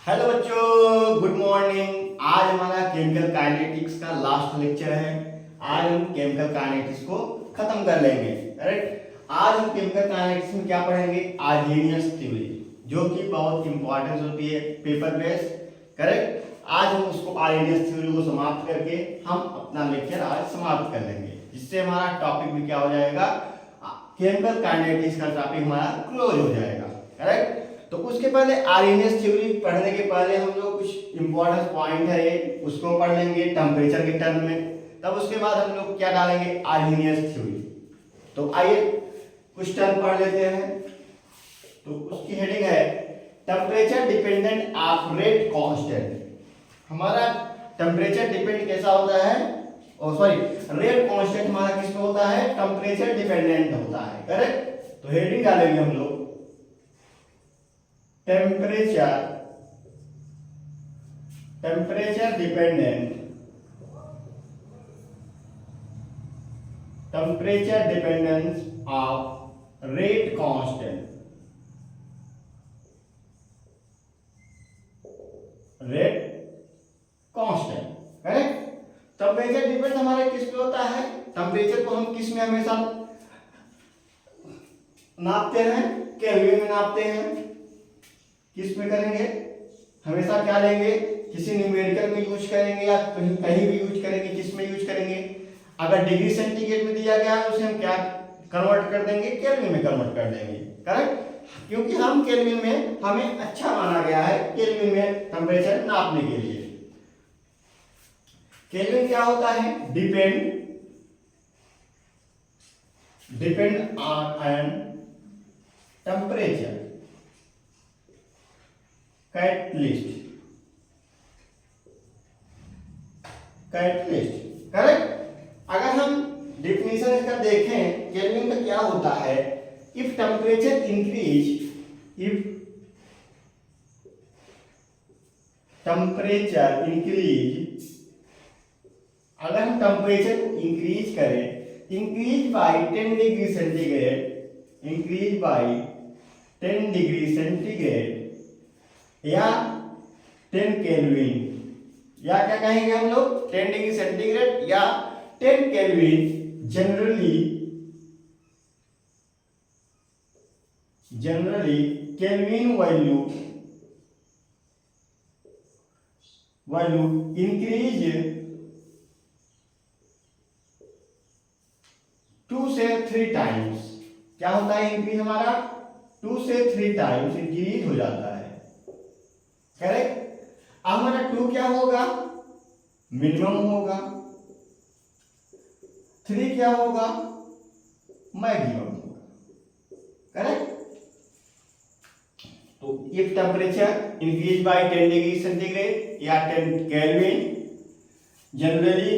Hello बच्चों, good morning. आज हमारा केमिकल काइनेटिक्स का लास्ट लेक्चर है। आज हम केमिकल काइनेटिक्स को खत्म कर लेंगे। करेक्ट। आज हम केमिकल काइनेटिक्स में क्या पढ़ेंगे? आर्हेनियस थ्योरी, जो कि बहुत इंपॉर्टेंट होती है पेपर बेस। करेक्ट। आज हम उसको आर्हेनियस थ्योरी को समाप्त करके हम अपना लेक्चर आज समाप्त कर लेंगे, जिससे हमारा टॉपिक भी क्या हो जाएगा, केमिकल काइनेटिक्स का टॉपिक हमारा क्लोज हो जाएगा। करेक्ट। तो उसके पहले आर्हेनियस थ्योरी पढ़ने के पहले हम लोग कुछ इंपॉर्टेंट पॉइंट है उसको पढ़ लेंगे टेम्परेचर के टर्म में। तब उसके बाद हम लोग क्या डालेंगे, आर्हेनियस थ्योरी। तो आइए कुछ टर्म पढ़ लेते हैं। तो उसकी हेडिंग है temperature dependent of rate constant. हमारा टेम्परेचर डिपेंड कैसा होता है, रेट कांस्टेंट हमारा किस पे होता है? टेम्परेचर डिपेंडेंट होता है। करेक्ट। तो हेडिंग डालेंगे हम लोग temperature dependence of rate constant. Correct. Temperature depend हमारे किस पे होता है? टेम्परेचर को हम किस में हमेशा नापते हैं? केल्विन में नापते हैं। किस में करेंगे? हमेशा क्या लेंगे? किसी न्यूमेरिकल में यूज करेंगे या कहीं कहीं भी यूज करेंगे। किस में यूज करेंगे? अगर डिग्री सेंटीग्रेड में दिया गया है उसे हम क्या कन्वर्ट कर देंगे? केल्विन में कन्वर्ट कर देंगे। करेक्ट। क्योंकि हम केल्विन में हमें अच्छा माना गया है केल्विन में टेम्परेचर नापने के लिए। केल्विन क्या होता है? Depend on an temperature catalyst. Correct. अगर हम डिफिनीशन इसका देखें, केल्विन का क्या होता है? इफ टेम्परेचर इंक्रीज अगर हम टेम्परेचर को इंक्रीज करें, इंक्रीज बाई 10 डिग्री सेंटीग्रेड या 10 केल्विन, या क्या कहेंगे हम लोग? 10 डिग्री सेंटीग्रेड या 10 kelvin. Generally kelvin value increase 2 से 3 टाइम्स। क्या होता है इंक्रीज हमारा? 2 से 3 टाइम्स इंक्रीज हो जाता है। करेक्ट। हमारा 2 क्या होगा? मिनिमम होगा। 3 क्या होगा? मैक्सिमम होगा। करेक्ट। तो if temperature increase by 10 degree centigrade या 10 केल्विन, जनरली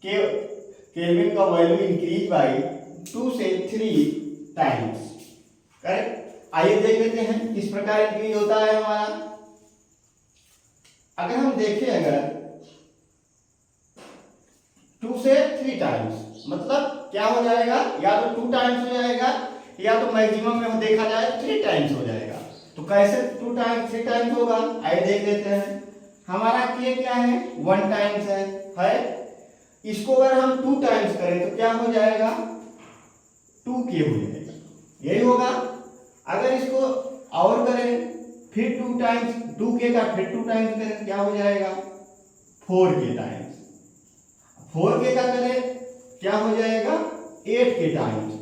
केल्विन का वैल्यू इंक्रीज बाय 2 से 3 टाइम्स। करेक्ट। आइए देख लेते हैं किस प्रकार इंक्रीज होता है हमारा। अगर हम देखें, अगर 2 से 3 टाइम्स मतलब क्या हो जाएगा? या तो 2 टाइम्स हो जाएगा या तो मैक्सिमम में देखा जाए 3 टाइम्स हो जाएगा। तो कैसे 2 टाइम्स 3 टाइम्स होगा? आइए देख लेते हैं। हमारा के क्या है? 1 टाइम्स है। इसको अगर हम 2 टाइम्स करें तो क्या हो जाएगा? 2k हो जाएगा। यही होगा। अगर इसको और करें फिर 2 टाइम्स, 2k का फिर 2 टाइम्स करें, क्या हो जाएगा? 4k times. 4k का करें क्या हो जाएगा? 8k times.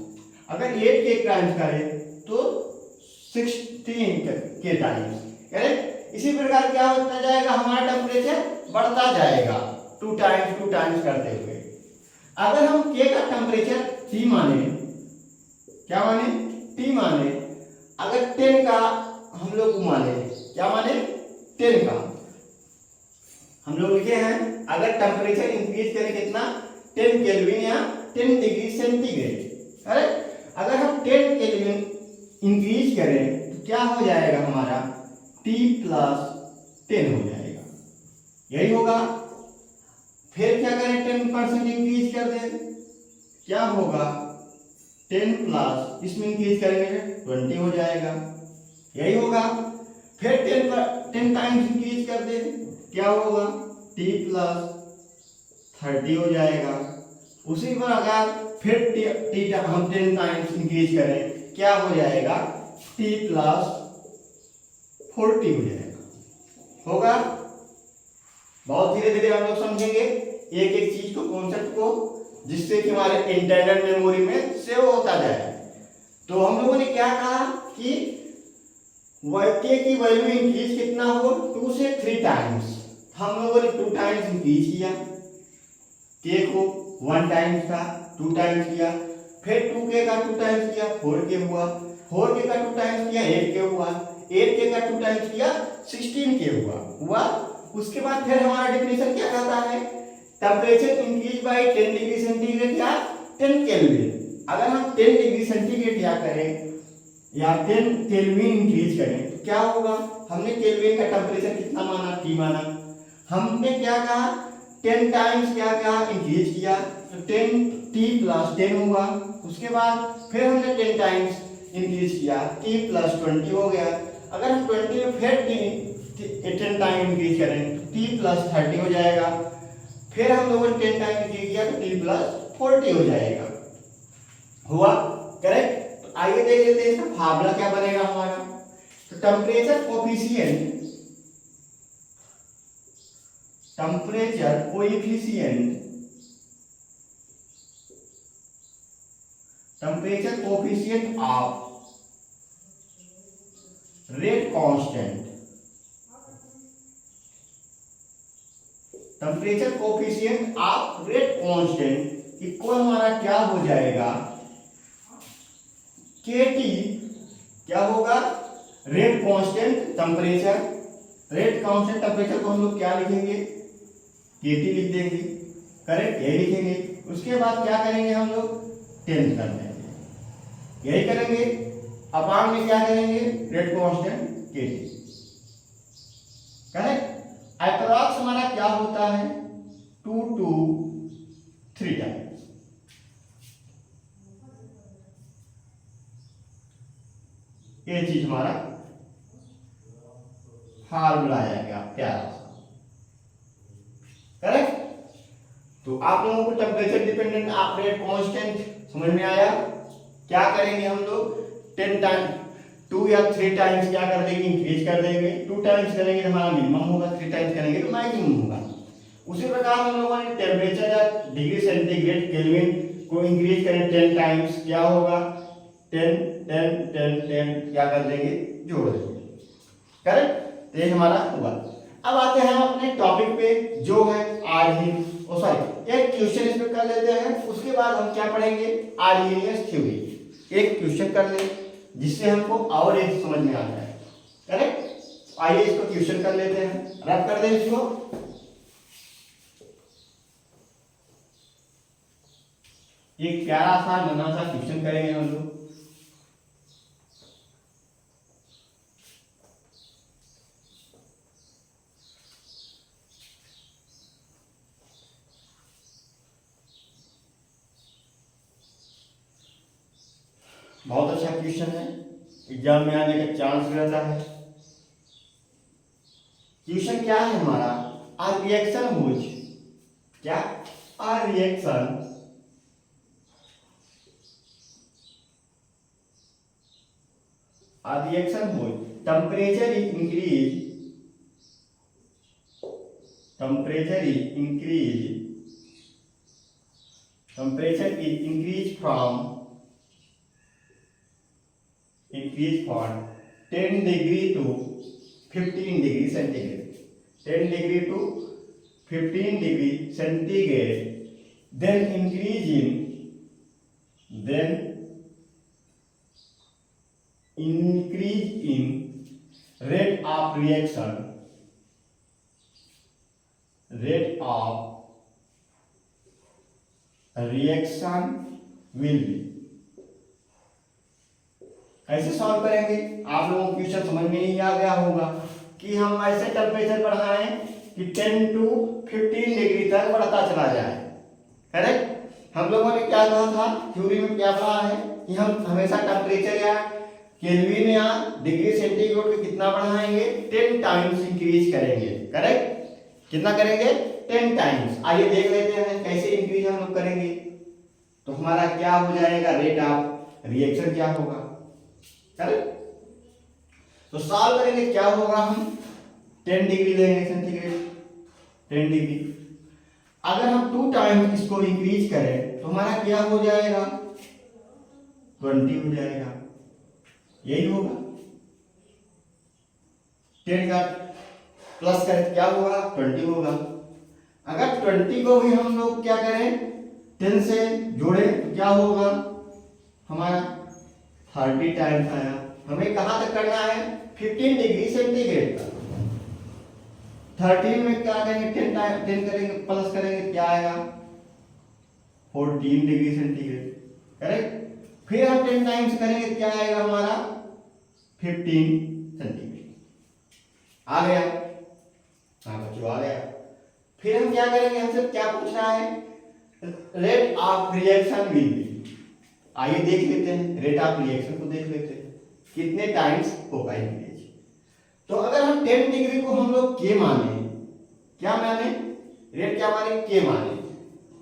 अगर 8k टाइम्स करें तो 16k टाइम्स। करेक्ट। इसी प्रकार क्या होता जाएगा? हमारा टेम्परेचर बढ़ता जाएगा 2 टाइम्स करते हुए। अगर हम k का टेम्परेचर T माने, क्या माने? T माने, अगर 10 का हम लोग माने, क्या माने? 10 का हम लोग लिखे हैं, अगर टेम्परेचर इंक्रीज करें कितना? 10 केल्विन या 10 डिग्री सेंटीग्रेड। करेक्ट। अगर हम 10 केल्विन इंक्रीज करें तो क्या हो जाएगा? हमारा T + 10 हो जाएगा। यही होगा। फिर क्या करें? 10% इंक्रीज कर दें, क्या होगा? 10 प्लस इसमें इंक्रीज करेंगे 20 हो जाएगा। यही होगा। फिर 10 टाइम्स इंक्रीज कर दे, क्या होगा t प्लस 30 हो जाएगा। उसी पर अगर फिर t हम 10 टाइम्स इंक्रीज करें, क्या हो जाएगा t प्लस 40 हो जाएगा। होगा, बहुत धीरे धीरे हम लोग समझेंगे एक एक चीज को, कॉन्सेप्ट को, जिससे कि हमारे इंटरनल मेमोरी में सेव होता जाए। तो हम लोगों ने क्या कहा कि के की वैल्यू इंक्रीज कितना हो, 2 से 3 टाइम्स। हम लोगों ने 2 टाइम्स इंक्रीज किया, के को 1 टाइम्स का 2 टाइम्स किया, फिर 2k का 2 टाइम्स किया 4k हुआ, 4k का 2 टाइम्स किया 8k हुआ, 8k का 2 टाइम्स किया 16k हुआ। उसके बाद फिर हमारा डेफिनेशन क्या कहता है, temperature increase by 10 degree centigrade या 10 केल्विन। अगर हम 10 डिग्री सेंटीग्रेड या करें या 10 केल्विन इंक्रीज करें तो क्या होगा, हमने केल्विन का टेम्परेचर कितना माना, T माना। हमने क्या कहा 10 टाइम्स क्या क्या इंक्रीज किया, तो 10 T प्लस 10 हुआ। उसके बाद फिर हमने 10 टाइम्स इंक्रीज किया, T प्लस 20 हो गया। अगर हम 20 में फिर 10 टाइम इंक्रीज करें तो T प्लस 30 हो जाएगा। फिर हम लोगों ने 10 टाइम इंक्रीज किया तो T प्लस 40 हो जाएगा। हुआ करेक्ट। तो आइए देख लेते हैं इसका फार्मूला क्या बनेगा हमारा। तो temperature coefficient of rate constant, temperature coefficient of rate constant equal हमारा क्या हो जाएगा, KT क्या होगा, rate constant temperature, rate constant temperature को हम लोग क्या लिखेंगे, KT लिख देंगे, करेक्ट, यही लिखेंगे। उसके बाद क्या करेंगे हम लोग 10 कर देंगे, यही करेंगे। अपान में क्या करेंगे, rate constant KT, correct. Approx हमारा क्या होता है 2 to 3 टाइम्स। ये चीज हमारा फार्मूला आएगा प्यारा सा, करेक्ट। तो आप लोगों को temperature dependent of rate constant समझ में आया। क्या करेंगे हम लोग 10 टाइम 2 या 3 टाइम्स क्या कर देंगे, इंक्रीज कर देंगे। 2 टाइम्स करेंगे तो हमारा मिनिमम होगा, 3 टाइम्स करेंगे तो मैक्सिमम होगा। उसी प्रकार हम लोगों ने टेम्परेचर या डिग्री सेंटीग्रेड केल्विन को इंक्रीज करें 10 टाइम्स, क्या होगा 10 10 10 10 क्या कर देंगे, जोड़ देंगे, करेक्ट। ये हमारा हुआ। अब आते हैं हम अपने टॉपिक पे जो है एक क्वेश्चन इस पे कर लेते हैं। उसके बाद हम क्या पढ़ेंगे, आर्हेनियस थ्योरी। एक क्वेश्चन कर ले जिससे हमको और एक समझ में आ जाए, करेक्ट। आइए इसको क्वेश्चन कर लेते हैं, रब कर दें इसको। एक प्यारा सा नन्हा सा क्वेश्चन करेंगे हम लोग। बहुत अच्छा क्वेश्चन है, एग्जाम में आने का चांस रहता है। क्वेश्चन क्या है हमारा, आ रिएक्शन हुज, क्या a reaction whose temperature is increased from 10 degree to 15 degree centigrade, 10 degree to 15 degree centigrade, then increase in rate of reaction will be। कैसे सॉल्व करेंगे, आप लोगों को क्वेश्चन समझ में नहीं आ गया होगा कि हम ऐसे टेम्परेचर बढ़ाएं कि 10 to 15 डिग्री तक बढ़ता चला जाए, करेक्ट। हम लोगों ने क्या कहा था, थ्योरी में क्या पढ़ा है कि हम हमेशा टेम्परेचर या केल्विन या डिग्री सेंटीग्रेड को कितना बढ़ाएंगे, 10 टाइम्स इंक्रीज करेंगे। करेक्ट, कितना करेंगे, 10 टाइम्स। आइए देख लेते हैं कैसे इंक्रीज हम लोग करेंगे। तो हमारा क्या हो जाएगा, रेट ऑफ रिएक्शन क्या होगा। करेक्ट, तो सॉल्व करेंगे, क्या होगा, हम 10 डिग्री लेंगे सेंटीग्रेड, 10 डिग्री। अगर हम 2 टाइम्स इसको इंक्रीज करें तो हमारा क्या हो जाएगा, 20 हो जाएगा। यही होगा, 10 का प्लस करें क्या होगा, 20 होगा। अगर 20 को भी हम लोग क्या करें, 10 से जोड़े तो क्या होगा, हमारा 30 टाइम्स आया। हमें कहां तक करना है, 15 डिग्री सेंटीग्रेड तक। 13 में क्या करेंगे, 10 करेंगे, प्लस करेंगे, क्या आएगा, 14 डिग्री सेंटीग्रेड। करेक्ट, फिर हम 10 टाइम्स करेंगे, क्या आएगा हमारा, 15 सेंटीग्रेड। आ गया, हाँ बच्चों आ गया। फिर हम क्या करेंगे, हमसे क्या पूछ रहा है, rate of reaction will be. आइए देख लेते हैं, रेट ऑफ रिएक्शन को देख लेते हैं कितने टाइम्स होगा इंक्रीज। तो अगर हम 10 डिग्री को हम लोग के माने, क्या माने, रेट क्या माने, के माने,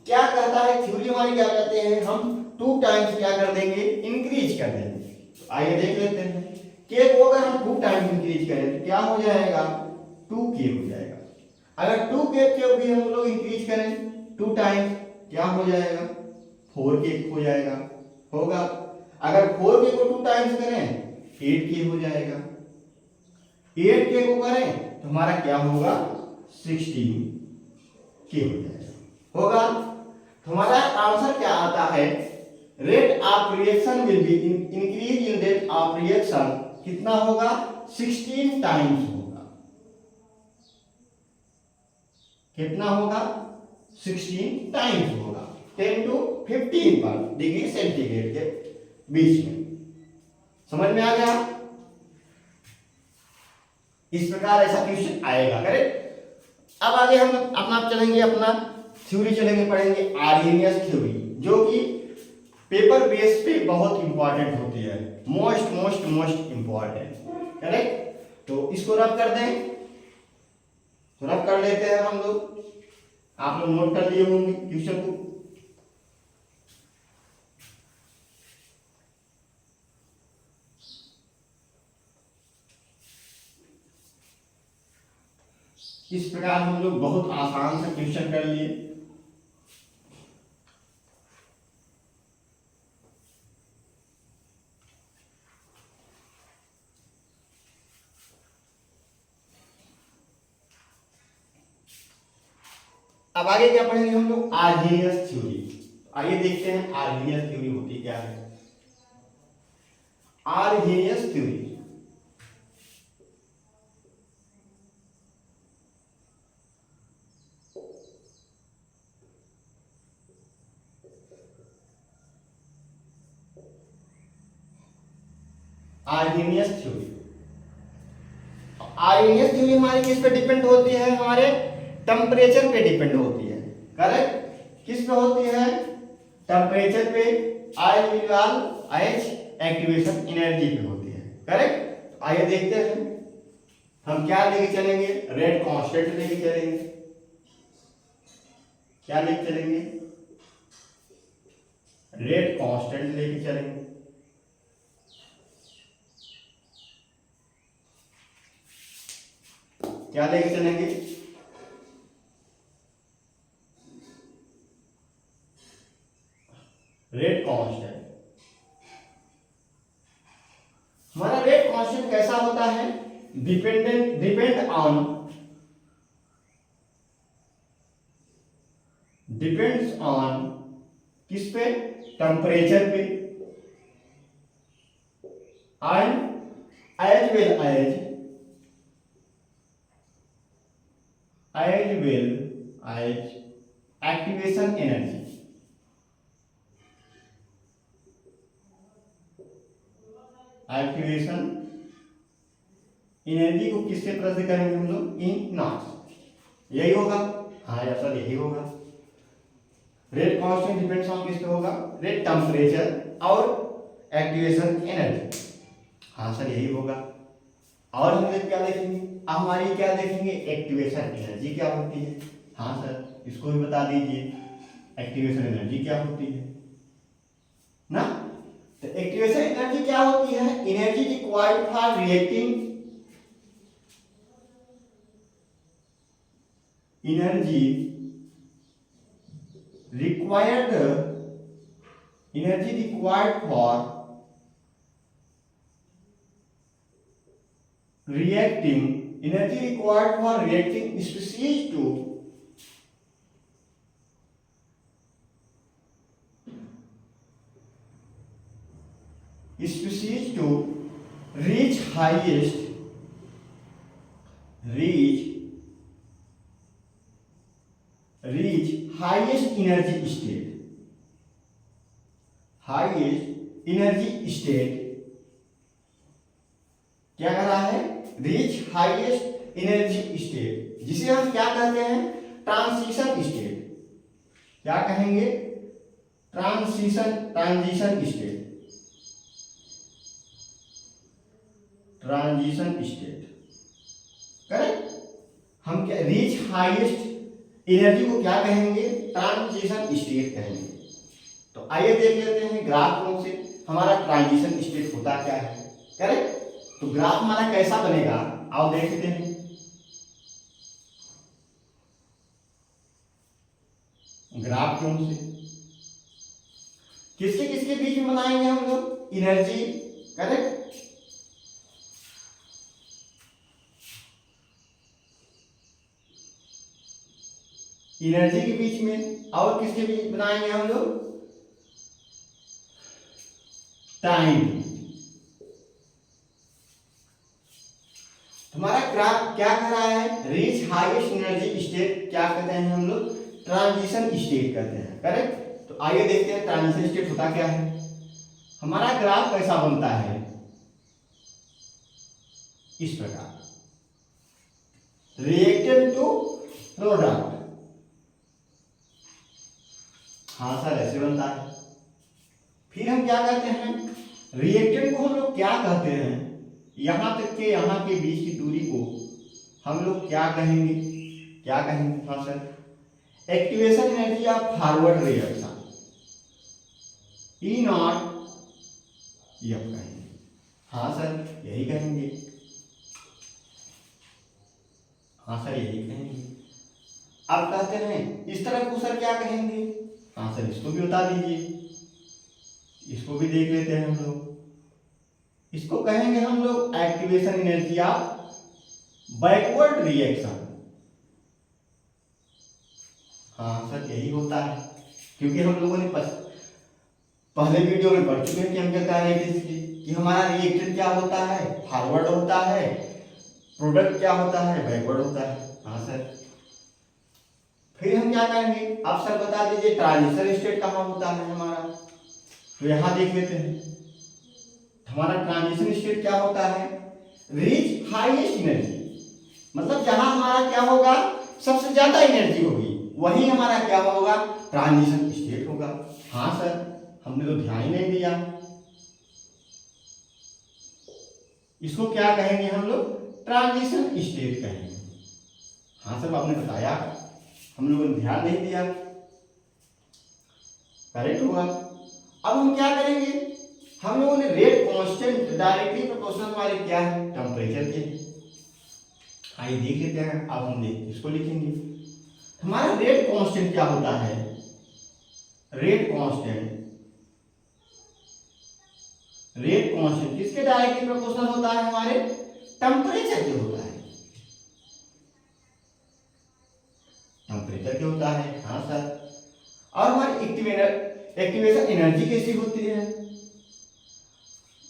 क्या कहता है थ्योरी हमारी, क्या कहते हैं, हम 2 टाइम्स क्या कर देंगे, इंक्रीज कर देंगे। तो आइए देख लेते हैं, के को अगर हम 2 टाइम्स इंक्रीज करें तो क्या हो जाएगा, 2k हो जाएगा। अगर 2k को भी हम लोग इंक्रीज करें 2 टाइम्स, क्या हो जाएगा, 4k हो जाएगा, होगा। अगर 4k को 2 टाइम्स करें 8k हो जाएगा। 8k को करें तो हमारा क्या होगा, 16k हो जाएगा, होगा। तो हमारा आंसर क्या आता है, rate of reaction will be increase in rate of reaction कितना होगा, 16 टाइम्स होगा। कितना होगा, 16 टाइम्स होगा, 10 to 15 पर डिग्री सेंटीग्रेड के बीच में। समझ में आ गया, इस प्रकार ऐसा क्वेश्चन आएगा। करेक्ट, अब आगे हम अपना चलेंगे, अपना थ्योरी चलेंगे, पढ़ेंगे आर्हेनियस थ्योरी, जो कि पेपर बेस पे बहुत इंपॉर्टेंट होती है, most most most important. Correct, तो इसको रब कर दें, तो रब कर लेते हैं हम लोग। आप लोग नोट कर लिए होंगे क्वेश्चन को। इस प्रकार हम लोग बहुत आसान से क्वेश्चन कर लिए। अब आगे क्या पढ़ेंगे हम लोग, आर्हेनियस थ्योरी। आइए देखते हैं आर्हेनियस थ्योरी होती क्या है। Arrhenius theory, Arrhenius theory, Arrhenius theory हमारी किस पे डिपेंड होती है, हमारे टेम्परेचर पे डिपेंड होती है। करेक्ट, किस पे होती है, टेम्परेचर पे, I equal H activation energy पे होती है। करेक्ट, आइए देखते हैं हम क्या लेके चलेंगे, रेट कांस्टेंट लेके चलेंगे। क्या लेके चलेंगे, रेट कांस्टेंट लेके चलेंगे। क्या लेके चलेंगे, रेट कांस्टेंट। हमारा रेट कांस्टेंट कैसा होता है, डिपेंड ऑन, डिपेंड्स ऑन किस पे, टेम्परेचर पे, and as well as activation energy. Activation energy को किससे प्रस्तुत करेंगे हम लोग, इन नॉट। यही होगा, हाँ या सर यही होगा। रेट कांस्टेंट डिपेंड्स ऑन किस पे होगा, रेट टेम्परेचर और एक्टिवेशन एनर्जी। हाँ सर यही होगा। और हम लोग क्या देखेंगे, अब हमारी क्या देखेंगे, एक्टिवेशन एनर्जी क्या होती है। हाँ सर इसको भी बता दीजिए, एक्टिवेशन एनर्जी क्या होती है ना। तो एक्टिवेशन एनर्जी क्या होती है, energy required for reacting, energy required, energy required for reacting, energy required for reacting species to reach highest, reach highest energy state, highest energy state क्या कर रहा है, रीच हाईएस्ट एनर्जी स्टेट, जिसे हम क्या कहते हैं, ट्रांजिशन स्टेट। क्या कहेंगे, transition state, transition state correct. हम क्या रीच हाईएस्ट एनर्जी को क्या कहेंगे, ट्रांजिशन स्टेट कहेंगे। तो आइए देख लेते हैं ग्राफ से हमारा ट्रांजिशन स्टेट होता क्या है, करेक्ट। तो ग्राफ हमारा कैसा बनेगा, आओ देखते हैं। ग्राफ क्यों से किसके किसके बीच में बनाएंगे हम लोग, एनर्जी, करेक्ट। एनर्जी के बीच में, और किसके बीच बनाएंगे हम लोग, टाइम। हमारा ग्राफ क्या कर रहा है, रीच हाईएस्ट एनर्जी स्टेट क्या कहते हैं हम लोग, ट्रांजिशन स्टेट कहते हैं, करेक्ट। तो आइए देखते हैं ट्रांजिशन स्टेट होता क्या है। हमारा ग्राफ कैसा बनता है, इस प्रकार, रिएक्टेंट टू प्रोडक्ट। हाँ सर ऐसे बनता है। फिर हम क्या कहते हैं, रिएक्टेंट को हम लोग क्या कहते हैं, यहां तक के यहां के बीच की दूरी को हम लोग क्या कहेंगे, क्या कहेंगे, हाँ sir, activation energy of forward reaction, E not F कहेंगे। हाँ सर यही कहेंगे, हाँ सर यही कहेंगे। अब कहते हैं इस तरह को सर क्या कहेंगे, हाँ सर इसको भी बता दीजिए, इसको भी देख लेते हैं हम लोग। इसको कहेंगे हम लोग activation energy of backward reaction. हाँ सर यही होता है, क्योंकि हम लोगों ने पहले वीडियो में पढ़ चुके हैं केमिकल काइनेटिक्स कि हमारा रिएक्टेंट क्या होता है, फॉरवर्ड होता है, प्रोडक्ट क्या होता है, बैकवर्ड होता है। हाँ सर फिर हम क्या करेंगे, आप सर बता दीजिए ट्रांजिशन स्टेट कहाँ होता है हमारा। तो यहां देख लेते हैं, हमारा ट्रांजिशन स्टेट क्या होता है, रीच हाईएस्ट एनर्जी, मतलब जहां हमारा क्या होगा, सबसे ज्यादा एनर्जी होगी, वही हमारा क्या होगा, ट्रांजिशन स्टेट होगा। हाँ सर हमने तो ध्यान ही नहीं दिया। इसको क्या कहेंगे हम लोग, ट्रांजिशन स्टेट कहेंगे। हाँ सर आपने बताया, हम लोगों ने ध्यान नहीं दिया, करेक्ट हुआ। अब हम क्या करेंगे, हम लोगों ने रेट कांस्टेंट डायरेक्टली प्रोपोर्शनल हमारे क्या है, टेम्परेचर के। आइए देख लेते हैं। अब हम इसको लिखेंगे, हमारा रेट कांस्टेंट क्या होता है, रेट कांस्टेंट, रेट कांस्टेंट किसके डायरेक्टली प्रोपोर्शनल होता है, हमारे टेम्परेचर के होता है, टेम्परेचर के होता है। हाँ सर और हमारी एक्टिवेशन एनर्जी कैसी होती है,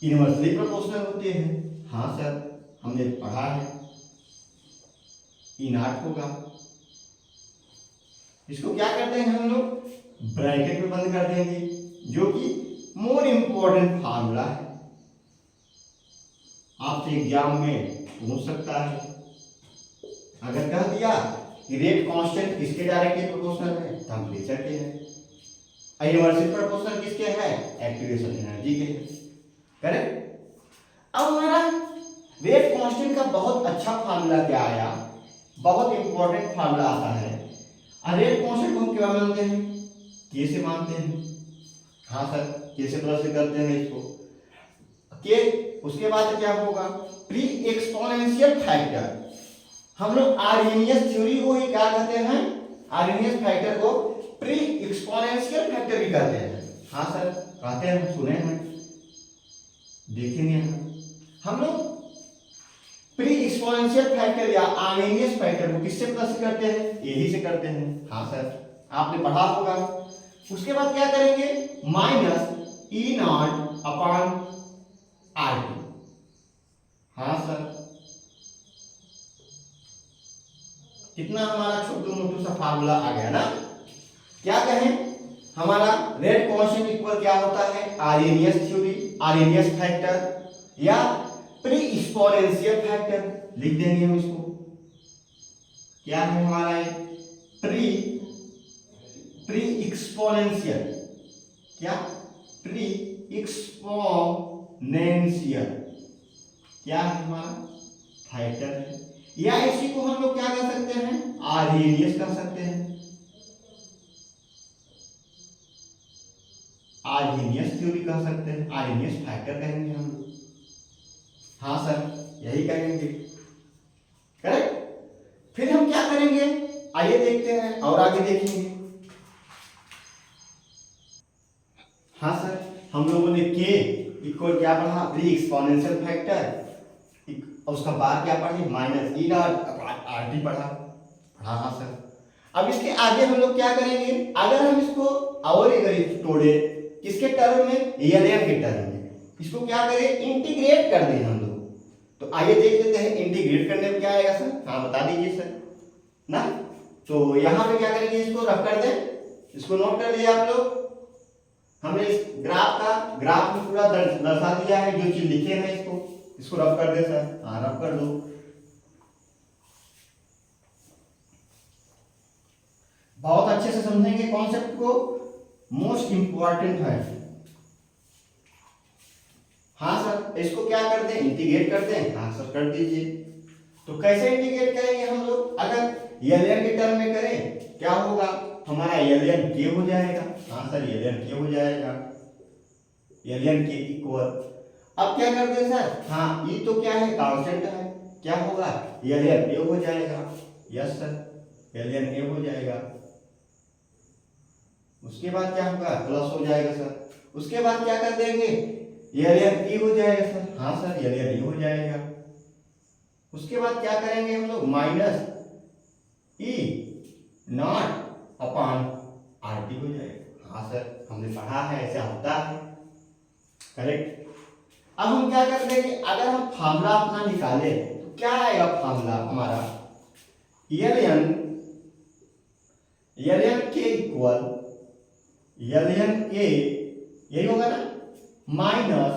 इनवर्सली प्रोपोर्शनल होती है। हाँ सर हमने पढ़ा है, ई नॉट होगा। इसको क्या करते हैं हम लोग, ब्रैकेट में बंद कर देंगे, जो कि मोर इंपॉर्टेंट फार्मूला है, आपसे एग्जाम में पूछ सकता है। अगर कह दिया कि रेट कांस्टेंट किसके डायरेक्टली प्रोपोर्शनल है, टेम्परेचर के है, इनवर्सली प्रोपोर्शनल किसके है, एक्टिवेशन एनर्जी के है, करेक्ट। अब हमारा रेट कांस्टेंट का बहुत अच्छा फार्मूला क्या आया, बहुत इंपॉर्टेंट फार्मूला आता है। रेट कांस्टेंट को हम क्या मानते हैं, के से मानते हैं। हाँ सर, के से प्लस से करते हैं इसको के। उसके बाद क्या होगा, प्री एक्सपोनेंशियल फैक्टर। हम लोग आर्हेनियस थ्योरी को ही क्या कहते हैं, आर्हेनियस फैक्टर को प्री एक्सपोनेंशियल फैक्टर भी कहते हैं। हाँ सर कहते हैं, सुने हैं, देखेंगे हम लोग प्री एक्सपोनेंशियल फैक्टर या आर्हेनियस फैक्टर को किससे प्लस करते हैं, यही से करते हैं। हाँ सर आपने पढ़ा होगा। उसके बाद क्या करेंगे, minus E not upon R T. हाँ सर, कितना हमारा छोटू मोटू सा फार्मूला आ गया ना। क्या कहें, हमारा रेट कांस्टेंट इक्वल क्या होता है, आर्हेनियस थ्योरी, आर्हेनियस फैक्टर या प्री एक्सपोनेंशियल फैक्टर। लिख देंगे हम इसको, क्या है हमारा ये, प्री एक्सपोनेंशियल, क्या प्री एक्सपोनेंशियल क्या है हमारा, फैक्टर है। या इसी को हम लोग क्या कर सकते हैं, आर्हेनियस कर सकते हैं, आर्हेनियस थ्योरी कह सकते हैं, आर्हेनियस फैक्टर कहेंगे हम लोग। हाँ सर यही कहेंगे, करेक्ट। फिर हम क्या करेंगे, आइए देखते हैं और आगे देखेंगे। हाँ सर, हम लोगों ने के इक्वल क्या पढ़ा, प्री एक्सपोनेंशियल फैक्टर, उसका बाद क्या पढ़े, minus E dot R T पढ़ा। हाँ सर, अब इसके आगे हम लोग क्या करेंगे, अगर हम इसको और अगर तोड़े किसके टर्म में, एल के टर्म में, इसको क्या करें, इंटीग्रेट कर दें हम लोग। तो आइए देख लेते हैं इंटीग्रेट करने में क्या आएगा सर। हाँ बता दीजिए सर ना। तो यहाँ पे क्या करेंगे, इसको रख कर दें, इसको नोट कर लिया आप लोग। हमने इस ग्राफ में पूरा दर्शा दिया है, जो चीज लिखे हैं इसको रफ कर दे सर। हाँ रफ कर दो। बहुत अच्छे से समझेंगे कॉन्सेप्ट को, मोस्ट इंपॉर्टेंट है। हाँ सर, इसको क्या करते हैं, इंटीग्रेट करते हैं। हाँ सर कर दीजिए। तो कैसे इंटीग्रेट करेंगे हम लोग, अगर एल के टर्म में करें क्या होगा, हमारा एल के हो जाएगा। हाँ सर एल के हो जाएगा, एल के इक्वल। अब क्या करते हैं सर, हाँ ये तो क्या है, कांस्टेंट है, क्या होगा, एल ए हो जाएगा। यस सर एल ए हो जाएगा। उसके बाद क्या होगा, प्लस हो जाएगा सर। उसके बाद क्या कर देंगे, एल हो जाएगा सर। हाँ सर एल हो जाएगा। उसके बाद क्या करेंगे हम लोग, minus E not upon R T हो जाएगा। हाँ सर हमने पढ़ा है, ऐसा होता है, करेक्ट। अब हम क्या कर देंगे, अगर हम फार्मूला अपना निकाले तो क्या आएगा फार्मूला हमारा, एल के इक्वल एल ए, यही होगा ना, minus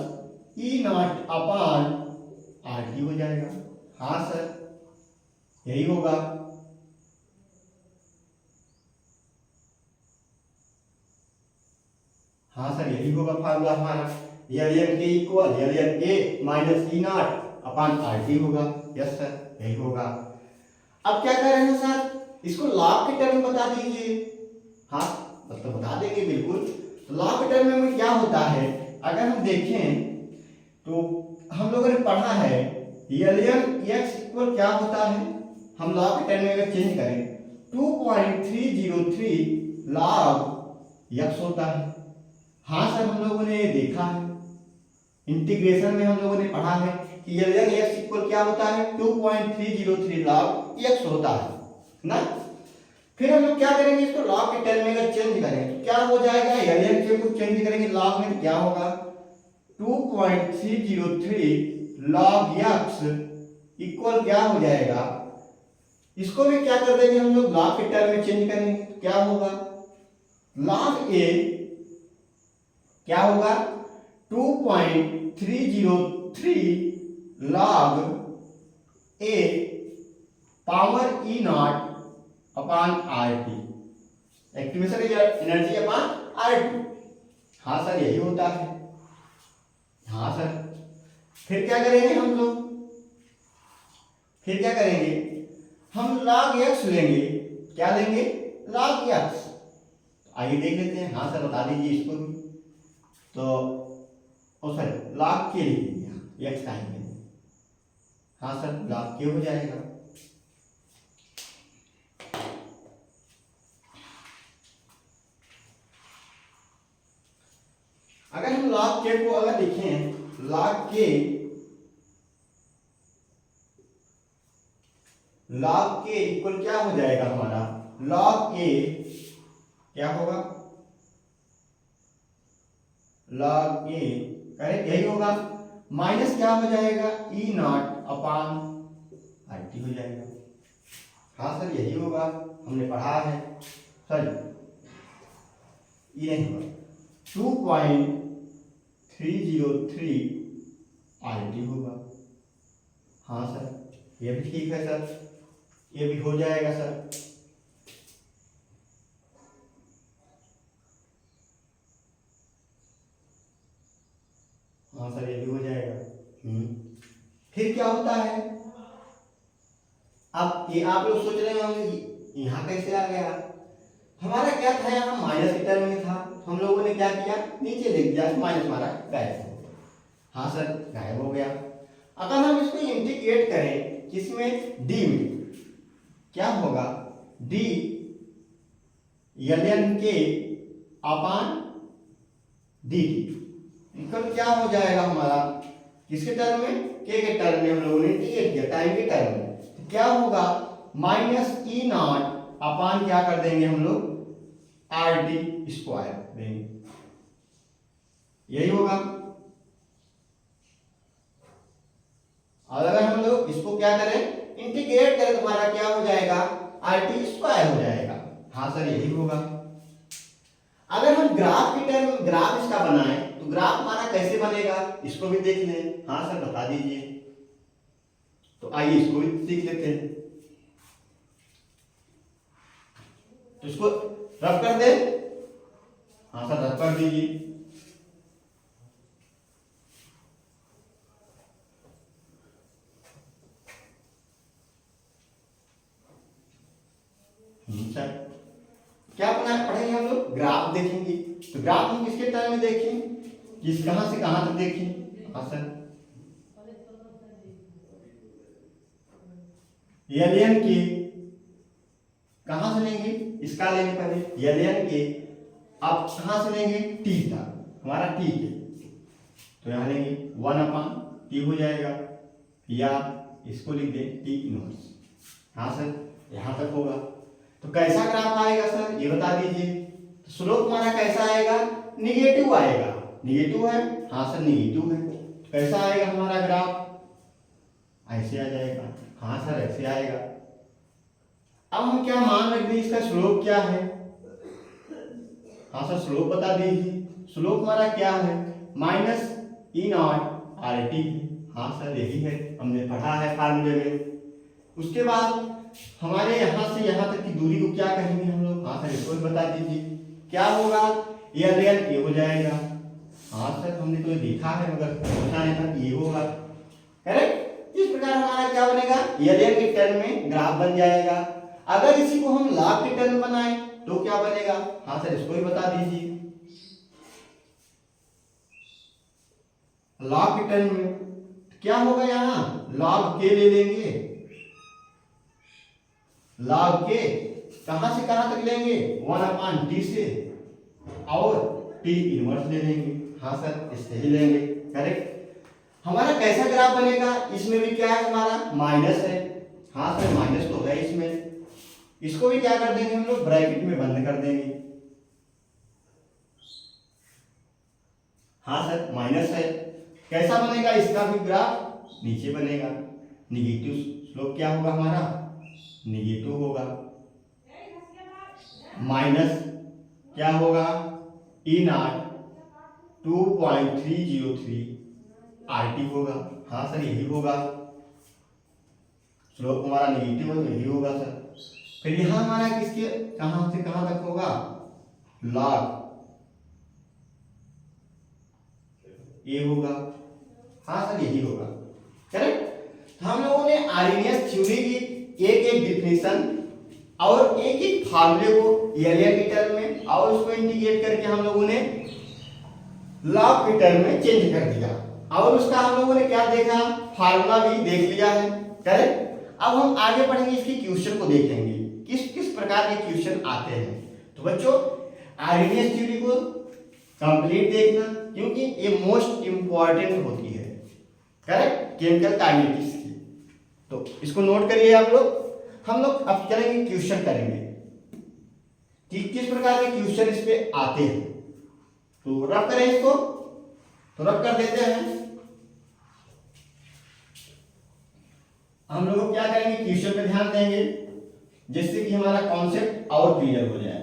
E not upon R T हो जाएगा। हाँ सर यही होगा। हाँ सर यही होगा फार्मूला हमारा, एल के equal L A minus E not upon R T होगा। यस सर यही होगा। अब क्या कर रहे हैं सर, इसको लॉग के टर्म में बता दीजिए। हाँ मतलब बता देंगे बिल्कुल। तो लॉग के टर्म में क्या होता है, अगर हम देखें तो हम लोगों ने पढ़ा है एल एक्स इक्वल क्या होता है, हम लॉग के टर्म में अगर चेंज करें 2.303 लॉग एक्स होता है। हाँ सर हम लोगों ने देखा है, इंटीग्रेशन में हम लोगों ने पढ़ा है कि एल एक्स इक्वल क्या होता है, 2.303 लॉग एक्स होता है ना। फिर हम लोग क्या करेंगे, इसको लॉग के टर्म में अगर चेंज करें तो क्या हो जाएगा, एल के को चेंज करेंगे लॉग में तो क्या होगा, 2.303 लॉग एक्स इक्वल क्या हो जाएगा, इसको भी क्या कर देंगे हम लोग लॉग के टर्म में चेंज करेंगे तो क्या होगा, लॉग ए क्या होगा 2.303 log A power E not upon R T, activation energy upon R T. हाँ सर यही होता है। हाँ सर फिर क्या करेंगे हम लोग, फिर क्या करेंगे, हम log x लेंगे। क्या लेंगे, log x। आइए देख लेते हैं। हाँ सर बता दीजिए इसको भी। तो ओ सर log k लिखेंगे, यहाँ x का ही लेंगे। हाँ सर log k हो जाएगा। अगर हम log k को अगर लिखें, log k इक्वल क्या हो जाएगा हमारा, log a क्या होगा, log a करेक्ट यही होगा, माइनस क्या हो जाएगा, ई नॉट अपॉन आर टी हो जाएगा। हाँ सर यही होगा, हमने पढ़ा है। सॉरी ये नहीं होगा, 2.303 आर टी होगा। हाँ सर ये भी ठीक है सर, ये भी हो जाएगा सर। हाँ सर ये भी हो जाएगा। फिर क्या होता है, अब ये आप लोग सोच रहे होंगे यहाँ कैसे आ गया, हमारा क्या था, यहाँ माइनस के टर्म में था, हम लोगों ने क्या किया, नीचे लिख दिया, माइनस हमारा गायब हो गया। हाँ सर गायब हो गया। अगर हम इसको इंटीग्रेट करें किसमें, डी में, क्या होगा, डी ln के अपान डी टी इक्वल क्या हो जाएगा हमारा, किसके टर्म में, के टर्म में हम लोगों ने इंटीग्रेट किया, टाइम के टर्म में। तो क्या होगा, माइनस ई नॉट अपान क्या कर देंगे हम लोग, आर डी स्क्वायर देंगे, यही होगा। और अगर हम लोग इसको क्या करें, इंटीग्रेट करें, तो हमारा क्या हो जाएगा, आर टी स्क्वायर हो जाएगा। हाँ सर यही होगा। अगर हम ग्राफ की टर्म, ग्राफ इसका बनाएं, तो ग्राफ हमारा कैसे बनेगा, इसको भी देख लें। हाँ सर बता दीजिए। तो आइए इसको भी सीख लेते हैं। तो इसको रफ कर दे। हाँ सर रफ कर दीजिए। सर क्या बना पढ़ेंगे हम लोग, ग्राफ देखेंगे। तो ग्राफ हम किसके टर्म में देखें, किस कहां से कहां तक देखें। हाँ सर एलियन के कहां से लेंगे, इसका लेंगे पहले एलियन के, अब कहां से लेंगे, टी तक, हमारा टी के, तो यहां लेंगे 1/t हो जाएगा, या इसको लिख दें टी इनवर्स। हाँ सर यहां तक होगा। तो कैसा ग्राफ आएगा सर ये बता दीजिए। तो स्लोप हमारा कैसा आएगा, निगेटिव आएगा। निगेटिव है, हाँ सर निगेटिव है। तो कैसा आएगा हमारा ग्राफ, ऐसे आ जाएगा। हाँ सर ऐसे आएगा। अब हम क्या मान रखते हैं, इसका स्लोप क्या है। हाँ सर स्लोप बता दीजिए। स्लोप हमारा क्या है, minus E not R T. हाँ सर यही है, हमने पढ़ा है फार्मूले में। उसके बाद हमारे यहाँ से यहाँ तक की दूरी को क्या कहेंगे हम लोग। हाँ सर इसको बता दीजिए, क्या होगा, एल एन ए हो जाएगा। हाँ सर हमने तो देखा है मगर सोचा नहीं था कि ये होगा। करेक्ट। इस प्रकार हमारा क्या बनेगा, एल एन के टर्म में ग्राफ बन जाएगा। अगर इसी को हम लॉग के टर्म बनाए तो क्या बनेगा। हाँ सर इसको भी बता दीजिए। लॉग के टर्म में क्या होगा, यहाँ लॉग के ले लेंगे। लॉग के कहां से कहां तक लेंगे, 1/t से, और t इनवर्स ले लेंगे। हाँ सर इससे ही लेंगे। करेक्ट। हमारा कैसा ग्राफ बनेगा, इसमें भी क्या है, हमारा माइनस है। हाँ सर माइनस तो है इसमें, इसको भी क्या कर देंगे हम लोग, ब्रैकेट में बंद कर देंगे। हाँ सर माइनस है। कैसा बनेगा इसका भी ग्राफ, नीचे बनेगा। निगेटिव स्लोप क्या होगा हमारा, निगेटिव होगा। माइनस क्या होगा, ई नॉट 2.303 आर टी होगा। हाँ सर यही होगा। स्लोप हमारा निगेटिव है तो यही होगा सर। फिर यहां हमारा किसके कहां से कहां तक होगा, लॉग ए होगा। हाँ सर यही होगा, करेक्ट। तो हम लोगों ने आर्हेनियस थ्योरी की एक एक डिफिनेशन और एक एक फार्मूले को एरिया की टर्म में और उसको इंटीग्रेट करके हम लोगों ने लॉ की टर्म में चेंज कर दिया, और उसका हम लोगों ने क्या देखा, फार्मूला भी देख लिया है, करेक्ट। अब हम आगे बढ़ेंगे, इसकी क्वेश्चन को देखेंगे किस किस प्रकार के क्वेश्चन आते हैं। तो बच्चों आर्हेनियस थ्योरी को कंप्लीट देखना, क्योंकि ये मोस्ट इंपॉर्टेंट होती है, करेक्ट, केमिकल काइनेटिक्स की। तो इसको नोट करिए आप लोग। हम लोग अब चलेंगे क्वेश्चन करेंगे कि किस प्रकार के क्वेश्चन इस पे आते हैं। तो रब करें इसको, तो रब कर देते हैं। हम लोग क्या करेंगे, क्वेश्चन पे ध्यान देंगे जिससे कि हमारा कॉन्सेप्ट और क्लियर हो जाए।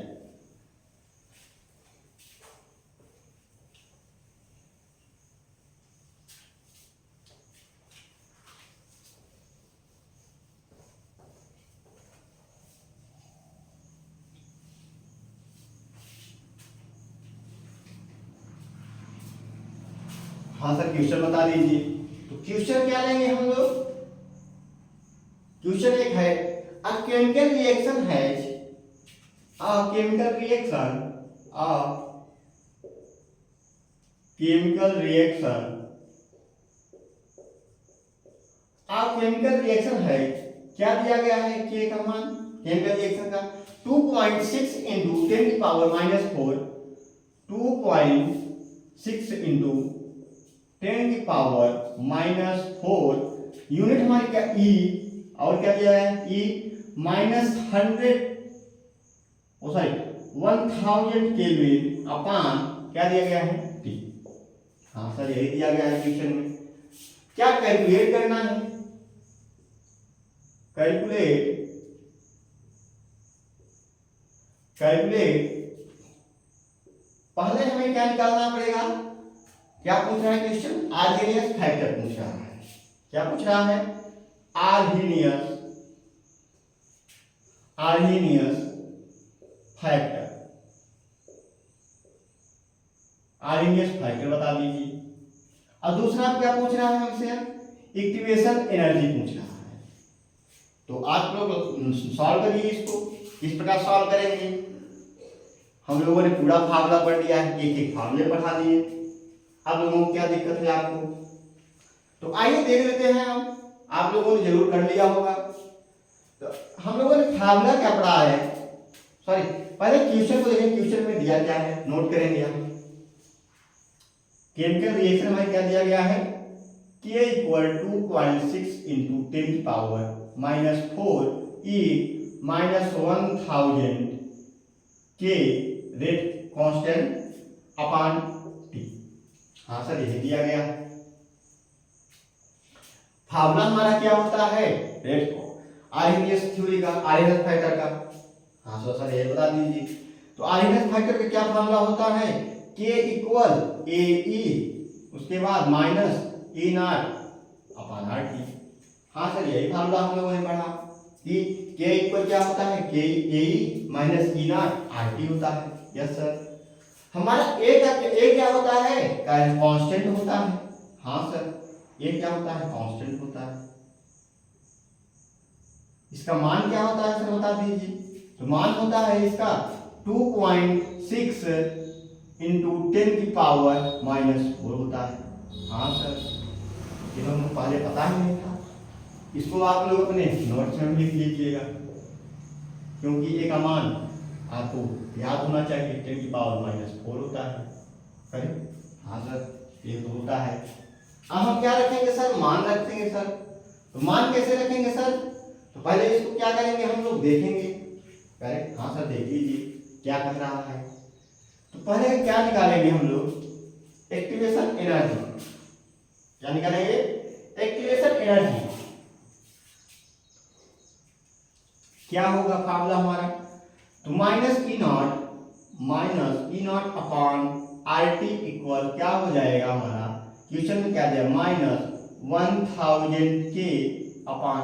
हाँ सर क्वेश्चन बता दीजिए। तो क्वेश्चन क्या लेंगे हम लोग, क्वेश्चन एक है a chemical reaction has a chemical reaction a chemical reaction a chemical reaction है, क्या दिया गया है, के का मान केमिकल रिएक्शन का 2.6 इंटू 10 की पावर -4, 2.6 इंटू 10 की पावर -4, यूनिट हमारी क्या ई, और क्या दिया है ई -100 सॉरी 1000 केल्विन अपान क्या दिया गया है टी। हाँ सर यही दिया गया है क्वेश्चन में। क्या कैलकुलेट करना है, कैलकुलेट पहले हमें क्या निकालना पड़ेगा, क्या पूछ रहा है क्वेश्चन, आर्हेनियस फैक्टर पूछ रहा है। क्या पूछ रहा है, आर्हेनियस फैक्टर, आर्हेनियस फैक्टर बता दीजिए। और दूसरा क्या पूछ रहा है हमसे, एक्टिवेशन एनर्जी पूछ रहा है। तो आप लोग सॉल्व करिए इसको, किस प्रकार सॉल्व करेंगे। हम लोगों ने पूरा फार्मूला पढ़ लिया है, एक एक फार्मूले पढ़ा दिए। आप लोगों को क्या दिक्कत है आपको, तो आइए देख लेते हैं हम, आप लोगों ने जरूर कर लिया होगा। तो हम लोगों ने फार्मूला क्या पढ़ा है, सॉरी पहले क्वेश्चन को देखें, क्वेश्चन में दिया क्या है नोट करेंगे हम। केमिकल रिएक्शन हमें क्या दिया गया है, K इक्वल 2.6 इंटू 10 की power -4 E -1000 K rate constant upon T। हाँ सर यही दिया गया। फार्मूला हमारा क्या होता है, रेट आर्हेनियस थ्योरी का, आर्हेनियस फैक्टर का। हाँ सर ये बता दीजिए। तो आर्हेनियस फैक्टर का क्या फार्मूला होता है, K इक्वल AE उसके बाद minus E not upon RT। हाँ सर यही फार्मूला हम लोगों ने पढ़ा कि K इक्वल क्या होता है, K AE minus E not RT होता है। Yes sir. हमारा A का A क्या होता है, कांस्टेंट होता है। हाँ सर ये क्या होता है, कांस्टेंट होता है। इसका मान क्या होता है सर बता दीजिए। तो मान होता है इसका 2.6 इंटू 10 की पावर -4 होता है। हाँ सर ये तो हमको पहले पता ही नहीं था, इसको आप लोग अपने नोट्स में भी लिख लीजिएगा, क्योंकि एक मान आपको याद होना चाहिए, 10 की पावर -4 होता है, करेक्ट। हाँ सर ये तो होता है। अब हम क्या रखेंगे सर, मान रखेंगे सर। तो मान कैसे रखेंगे सर, तो पहले इसको क्या करेंगे हम लोग देखेंगे, करेक्ट। हाँ सर देख लीजिए क्या कह रहा है। तो पहले क्या निकालेंगे हम लोग, एक्टिवेशन एनर्जी। क्या निकालेंगे, एक्टिवेशन एनर्जी। क्या होगा फार्मूला हमारा, तो minus E not upon RT equal क्या हो जाएगा हमारा, क्वेश्चन में क्या दिया, -1000 K अपॉन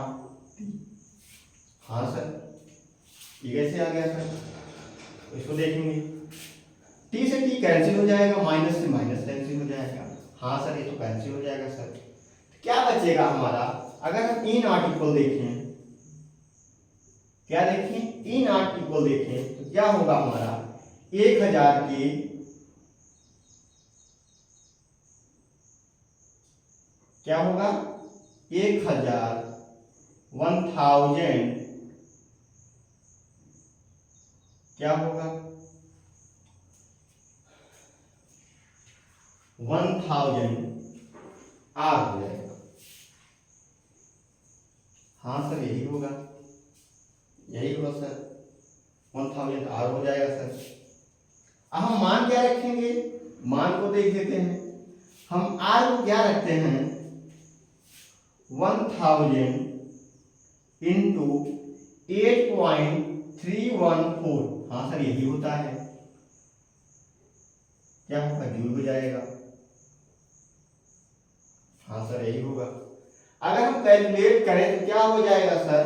T। हाँ सर ये कैसे आ गया सर, तो इसको देखेंगे। T से T कैंसिल हो जाएगा, माइनस से माइनस कैंसिल हो जाएगा। हाँ सर ये तो कैंसिल हो जाएगा सर। क्या बचेगा हमारा, अगर हम ई नॉट इक्वल देखें, क्या देखें, ई नॉट इक्वल देखें तो क्या होगा हमारा 1000 के क्या होगा 1000 क्या होगा 1000 आर हो जाएगा। हाँ सर यही होगा सर, 1000 आर हो जाएगा सर। अब हम मान क्या रखेंगे, मान को देख देते हैं। हम आर को क्या रखते हैं 1000 इंटू 8.314। हाँ सर यही होता है, क्या होगा जूल हो जाएगा। हाँ सर यही होगा। अगर हम कैलकुलेट करें तो क्या हो जाएगा सर,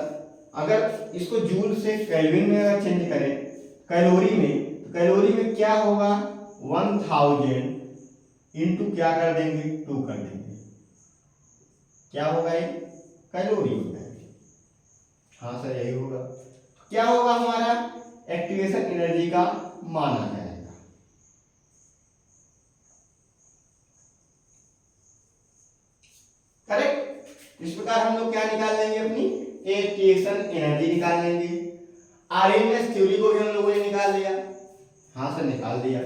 अगर इसको जूल से केल्विन में अगर चेंज करें कैलोरी में, तो कैलोरी में क्या होगा 1000 इंटू क्या कर देंगे 2 कर देंगे, क्या होगा ये कैलोरी होगा। हाँ सर यही होगा। क्या होगा हमारा एक्टिवेशन एनर्जी का मान आ जाएगा। करेक्ट। इस प्रकार हम लोग क्या निकाल लेंगे, अपनी एक्टिवेशन एनर्जी निकाल लेंगे। आरएमएस थ्योरी को भी हम लोगों ने निकाल लिया। हाँ सर निकाल दिया।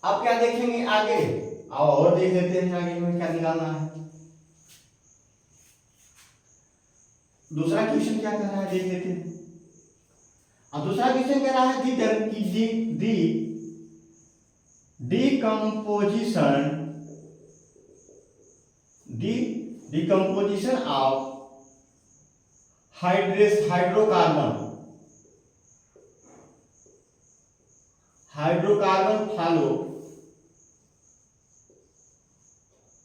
अब क्या देखेंगे आगे, अब और देख लेते हैं आगे हमें क्या निकालना है। दूसरा क्वेश्चन क्या कर रहा है देख लेते हैं। अब दूसरा क्वेश्चन कह रहा है decomposition of hydrocarbon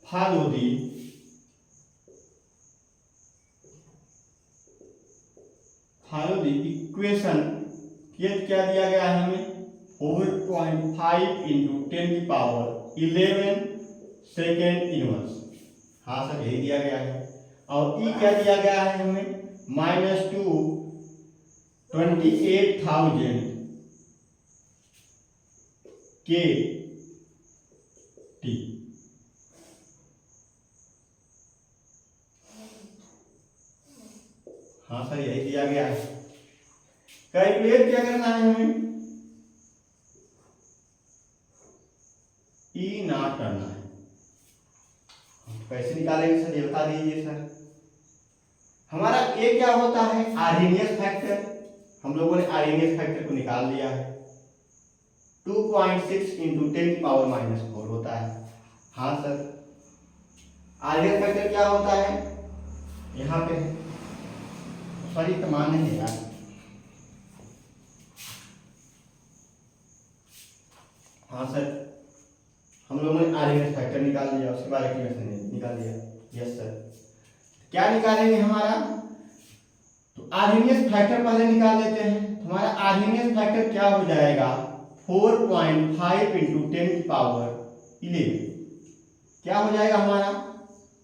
follow the equation. ये क्या दिया गया है हमें 4.5 इंटू 10⁻11 सेकेंड इनवर्स। हाँ सर यही दिया गया है। और ई क्या दिया गया है हमें -2 28,000 के टी। हाँ सर यही दिया गया है। कैलकुलेट क्या करना है हमें, ई नॉट करना है। कैसे निकालेंगे सर ये बता दीजिए सर। हमारा ए क्या होता है आर्हेनियस फैक्टर, हम लोगों ने आर्हेनियस फैक्टर को निकाल लिया है 2.6 इंटू 10⁻⁻4 होता है। हाँ सर आर्हेनियस फैक्टर क्या होता है, यहाँ पे सॉरी तो मान नहीं यार, हाँ सर हम लोगों ने आर्हेनियस फैक्टर निकाल लिया, उसके बाद एक्टिवेशन निकाल दिया। यस सर क्या निकालेंगे हमारा, तो आर्हेनियस फैक्टर पहले निकाल लेते हैं। हमारा आर्हेनियस फैक्टर क्या हो जाएगा 4.5 इंटू 10⁻11 क्या हो जाएगा हमारा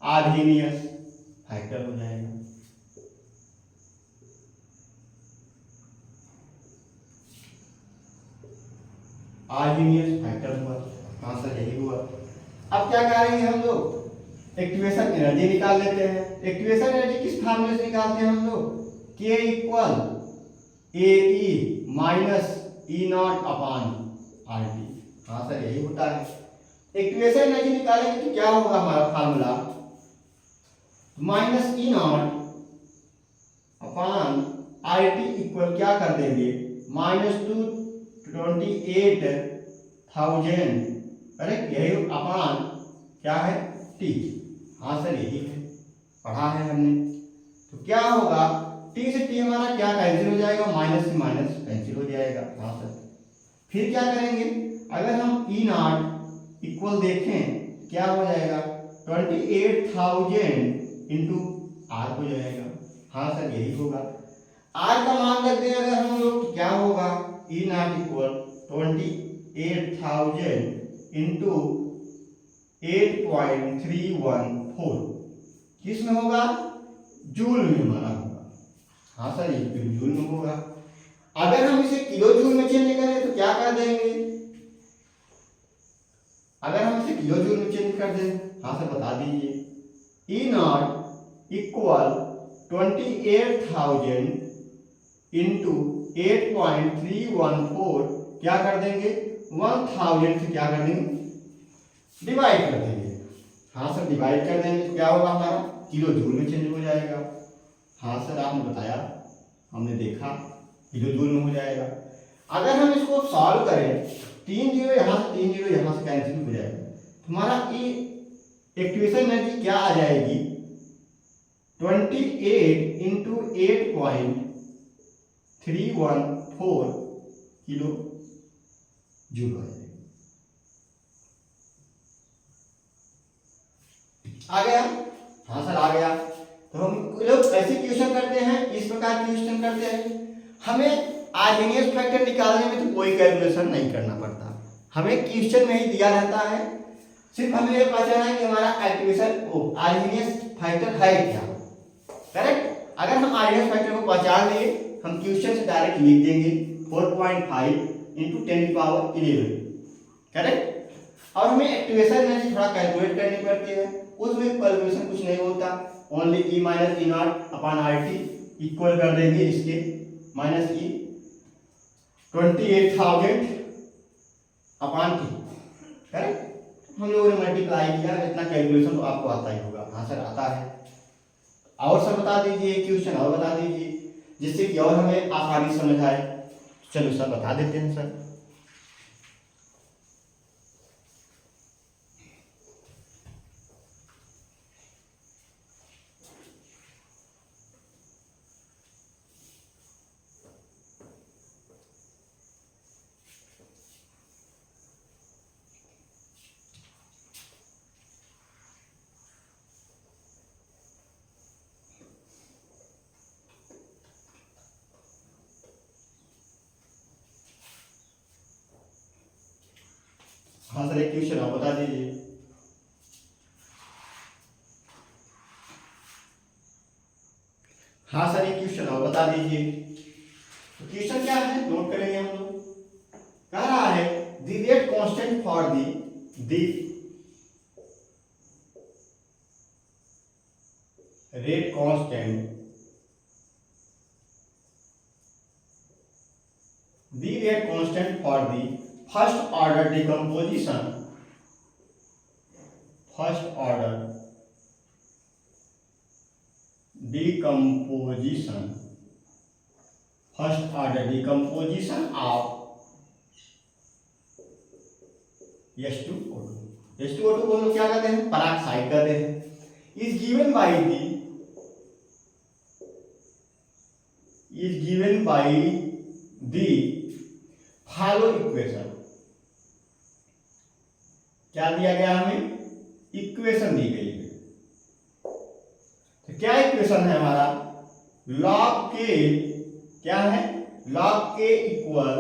आर्हेनियस फैक्टर हो जाएगा। आर्हेनियस फैक्टर हुआ। हाँ सर यही हुआ। अब क्या करेंगे हम लोग, एक्टिवेशन एनर्जी निकाल लेते हैं। एक्टिवेशन एनर्जी किस फार्मूले से निकालते हैं हम लोग, K equal AE minus E0/RT। हाँ सर यही होता है। एक्टिवेशन एनर्जी निकालेंगे तो क्या होगा हमारा फार्मूला -E0/RT इक्वल क्या कर देंगे -228,000 करेक्ट, यही अपान क्या है T। हाँ सर यही है, पढ़ा है हमने। तो क्या होगा T से T हमारा क्या कैंसिल हो जाएगा, माइनस से माइनस कैंसिल हो जाएगा। हाँ सर फिर क्या करेंगे, अगर हम E0 इक्वल देखें क्या हो जाएगा 28,000 इंटू R हो जाएगा। हाँ सर यही होगा। आर का मान रख दें अगर हम लोग तो क्या होगा, ई नॉट इक्वल 28,000 इंटू 8.314 किस में होगा, जूल में हमारा होगा। हाँ सर, ये जूल में होगा। अगर हम इसे किलो जूल में चेंज करें तो क्या कर देंगे, अगर हम इसे किलो जूल में चेंज कर दें, हाँ सर बता दीजिए। ई नॉट इक्वल 28,000 इंटू 8.314 क्या कर देंगे, 1000 से क्या कर देंगे, डिवाइड कर देंगे। हाँ सर, डिवाइड कर देंगे तो क्या होगा हमारा, किलो जूल में चेंज हो जाएगा। हाँ सर, आपने बताया, हमने देखा, किलो जूल में हो जाएगा। अगर हम इसको सॉल्व करें, 3 जीरो यहाँ से 3 जीरो यहाँ से कैंसिल हो जाएगा, हमारा ई एक्टिवेशन एनर्जी क्या आ जाएगी, 28 इंटू 8.314 किलो जूल हो जाएगी। आ गया? हाँ सर, आ गया। तो हम लोग ऐसे क्वेश्चन करते हैं, इस प्रकार क्वेश्चन करते हैं। हमें आर्हेनियस फैक्टर निकालने में तो कोई कैलकुलेशन नहीं करना पड़ता, हमें क्वेश्चन में ही दिया रहता है। सिर्फ हमें ये पहचाना है कि हमारा एक्टिवेशन आर्हेनियस फैक्टर है क्या, करेक्ट। अगर हम आर्हेनियस फैक्टर को पहचान लिए, हम क्वेश्चन से डायरेक्ट लिख देंगे 4.5 इंटू 10⁻11, करेक्ट। और हमें एक्टिवेशन एनर्जी थोड़ा कैलकुलेट करनी पड़ती है, उसमें कैलकुलेशन कुछ नहीं होता, only E minus E not upon R T equal कर देंगे इसके माइनस ई 28,000 अपॉन टी, करेक्ट। हम लोगों ने मल्टीप्लाई किया, इतना कैलकुलेशन तो आपको आता ही होगा। हाँ सर, आता है। और सर बता दीजिए, क्वेश्चन और बता दीजिए जिससे कि और हमें आसानी समझ आए। चलो सर बता देते हैं सर। हाँ सर, एक क्वेश्चन और बता दीजिए। हाँ सर, एक क्वेश्चन और बता दीजिए। तो क्वेश्चन क्या है, नोट करेंगे हम लोग। कह रहा है the rate constant for the rate constant for the first order decomposition of H2O2। H2O2 को हम लोग क्या कहते हैं, पराक्साइड कहते हैं। is given by the follow equation. क्या दिया गया हमें, इक्वेशन दी गई है। तो क्या इक्वेशन है हमारा, log k, क्या है, log k equal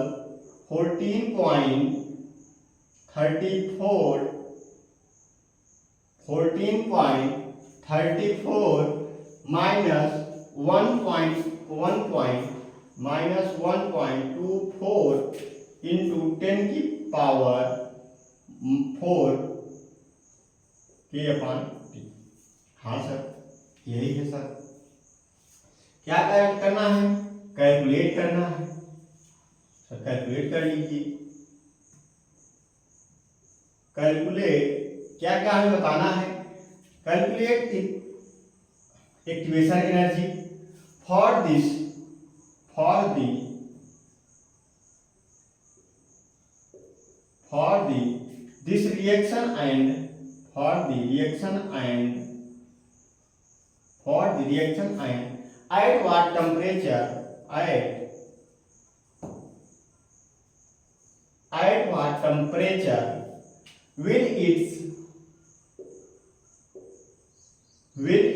14.34 minus 1.24 into 10⁻⁴ K/T। हाँ सर, यही है सर। क्या करना है, कैलकुलेट करना है सर, कैलकुलेट कर लीजिए। कैलकुलेट क्या क्या हमें बताना है, calculate activation energy for this reaction and at what temperature will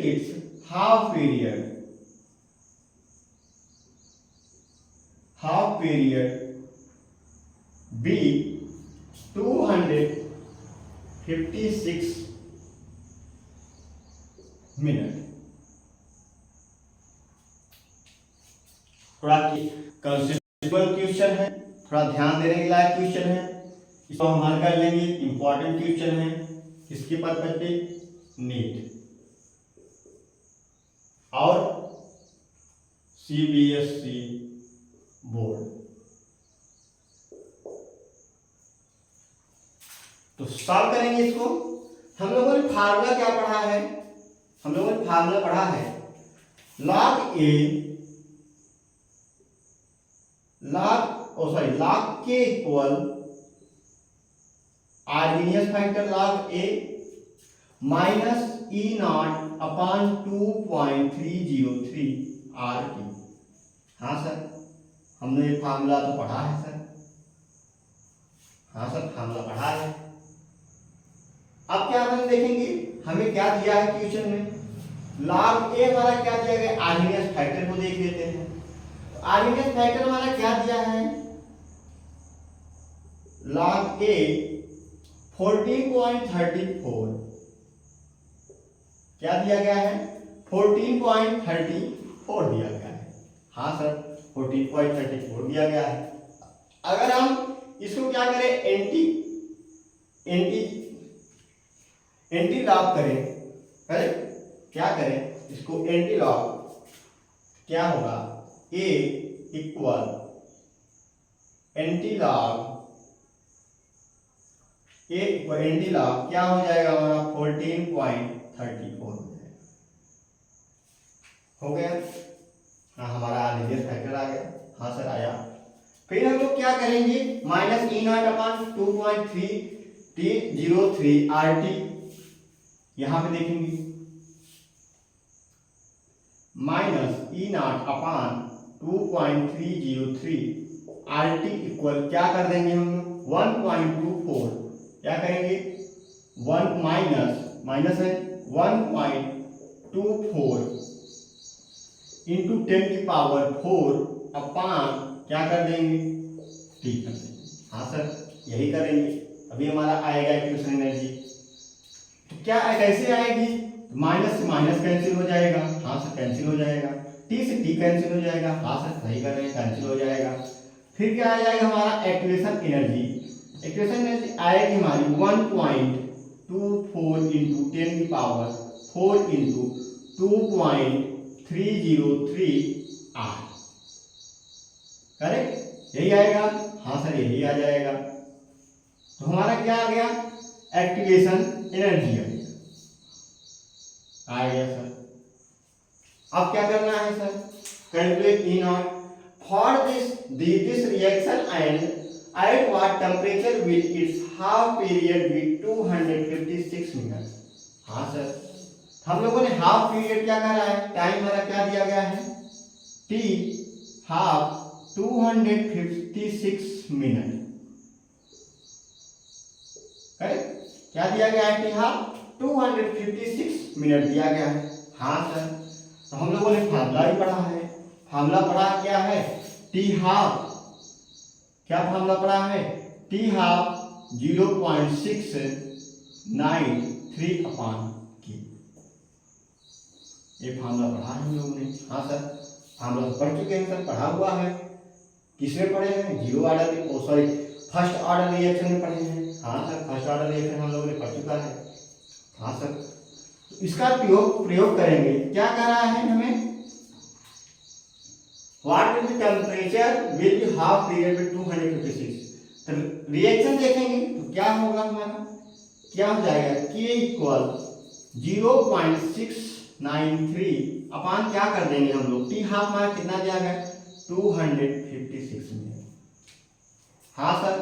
its half period half period be 256 minute. थोड़ा कंसेप्चुअल क्वेश्चन है, थोड़ा ध्यान देने के लायक क्वेश्चन है, इसको हम हल कर लेंगे। इंपॉर्टेंट क्वेश्चन है, किसके पर्पज पे? नीट और सीबीएसई बोर्ड। तो सॉल्व करेंगे इसको। हम लोगों ने फार्मूला क्या पढ़ा है? हम लोगों ने फार्मूला पढ़ा है log k equal Arrhenius factor log a minus E not upon 2.303 RT। हाँ सर, हमने ये फार्मूला तो पढ़ा है सर। हाँ सर, फार्मूला पढ़ा है। अब क्या हम देखेंगे, हमें क्या दिया है क्वेश्चन में? log a हमारा क्या दिया गया? आर्गेनियस फैक्टर को देख लेते हैं। तो आर्गेनियस फैक्टर हमारा क्या दिया है? log a 14.34 क्या दिया गया है? 14.34 दिया गया है। हाँ सर, 14.34 दिया गया है। अगर हम इसको क्या करें, एंटी लॉग करें, क्या करें इसको? एंटी लॉग क्या होगा? a इक्वल एंटी लॉग क्या हो जाएगा हमारा? 14.34 हो गया। हाँ, हमारा आर्गेनियस फैक्टर आ गया। हाँ सर, आया। फिर हम लोग क्या करेंगे? Minus E not upon 2.303 RT यहां पे देखेंगे। Minus E not upon 2.303 RT equal क्या कर देंगे हम? 1.24 क्या करेंगे? 1 माइनस है 1.24 इंटू 10 की पावर 4 अपॉन क्या कर देंगे? टी कर देंगे। हाँ सर, यही करेंगे। अभी हमारा आएगा एक्टिवेशन एनर्जी। तो क्या कैसे आएगी? माइनस से माइनस कैंसिल हो जाएगा। हाँ सर, कैंसिल हो जाएगा। टी से टी कैंसिल हो जाएगा। हाँ सर, सही कर रहे हैं, कैंसिल हो जाएगा। फिर क्या आ जाएगा हमारा? Activation energy. एक्टिवेशन एनर्जी आएगी हमारी 1.24 इंटू 10 की पावर 4 इंटू 2.303 R। करेक्ट, यही आएगा। हाँ सर, यही आ जाएगा। तो हमारा क्या आ गया? एक्टिवेशन एनर्जी आ गया सर। अब क्या करना है sir? Calculate E not for this reaction and at what temperature will its half period be 256 minute. हाँ सर, हम लोगों ने हाफ पीरियड क्या करा है? टाइम हमारा क्या दिया गया है? t half 256 minute. क्या दिया गया है? टी हाफ 256 मिनट दिया गया है। हाँ सर, तो हम लोगों ने फार्मूला भी पढ़ा है। फार्मूला पढ़ा क्या है? टी हाफ, क्या फार्मूला पढ़ा है? टी हाफ 0.693 अपॉन के। ये फार्मूला पढ़ा है हम लोगों ने। हाँ सर, फार्मूला पढ़ चुके हैं सर, पढ़ा हुआ है। किसमें पढ़े हैं? जीरो ऑर्डर में, फर्स्ट ऑर्डर रिएक्शन में पढ़े हैं। हाँ सर, फर्स्ट ऑर्डर रिएक्शन हम लोगों ने पढ़ चुका है। हाँ सर, इसका प्रयोग करेंगे। क्या कर रहा है हमें? What will be temperature will be half period with 256। तो रिएक्शन देखेंगे तो क्या होगा हमारा? क्या हो जाएगा? K इक्वल 0.693 अपॉन क्या कर देंगे हम लोग? टी हाफ हमारा कितना दिया गया? 256 मिनट। हाँ सर,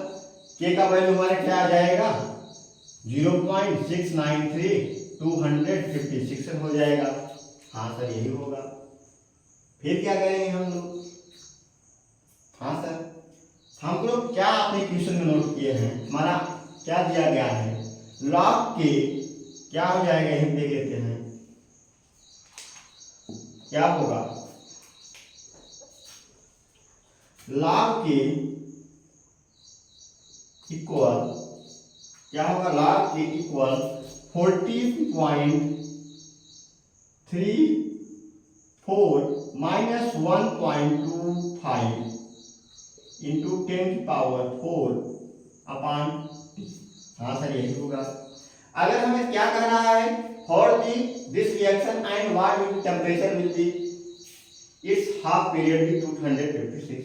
K का वैल्यू हमारा क्या आ जाएगा? 0.693 256 हो जाएगा। हाँ सर, यही होगा। फिर क्या करेंगे हम लोग? हाँ सर, हम लोग क्या अपने क्वेश्चन में नोट किए हैं? हमारा क्या दिया गया है? लॉग के क्या हो जाएगा? हम देख लेते हैं क्या होगा। log k इक्वल क्या होगा, log k equal 14.34 minus 1.25 into 10⁴ upon T. हाँ सर यही होगा। अगर हमें क्या करना है, for this reaction and what will temperature will be it's half period भी 256।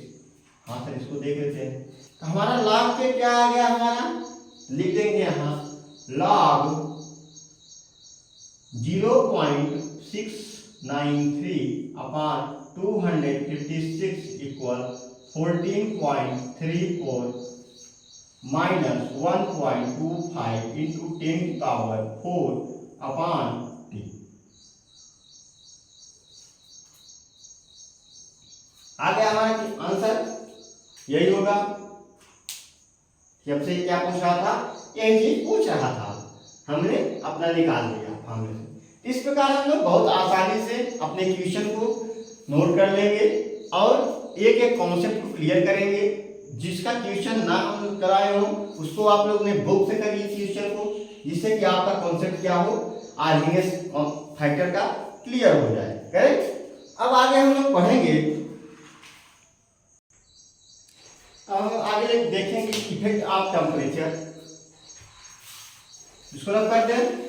हाँ सर इसको देख लेते हैं। तो हमारा log के क्या आ गया, हमारा लिख देंगे यहाँ log 0.693 upon 256 equal 14.34 minus 1.25 into 10⁴ upon T. आ गया हमारा आंसर, यही होगा। जब से क्या पूछ रहा था, यही चीज पूछ रहा था, हमने अपना निकाल लिया फॉर्मूले से। इस प्रकार हम लोग बहुत आसानी से अपने क्वेश्चन को नोट कर लेंगे और एक एक कॉन्सेप्ट को क्लियर करेंगे। जिसका क्वेश्चन ना हम कराए हो उसको आप लोग ने बुक से करिए क्वेश्चन को, जिससे कि आपका कॉन्सेप्ट क्या हो, आर्गेनियस फैक्टर का क्लियर हो जाए। करेक्ट। अब आगे हम लोग पढ़ेंगे, अब हम आगे देखेंगे इफेक्ट ऑफ टेम्परेचर। इसको रख कर दें।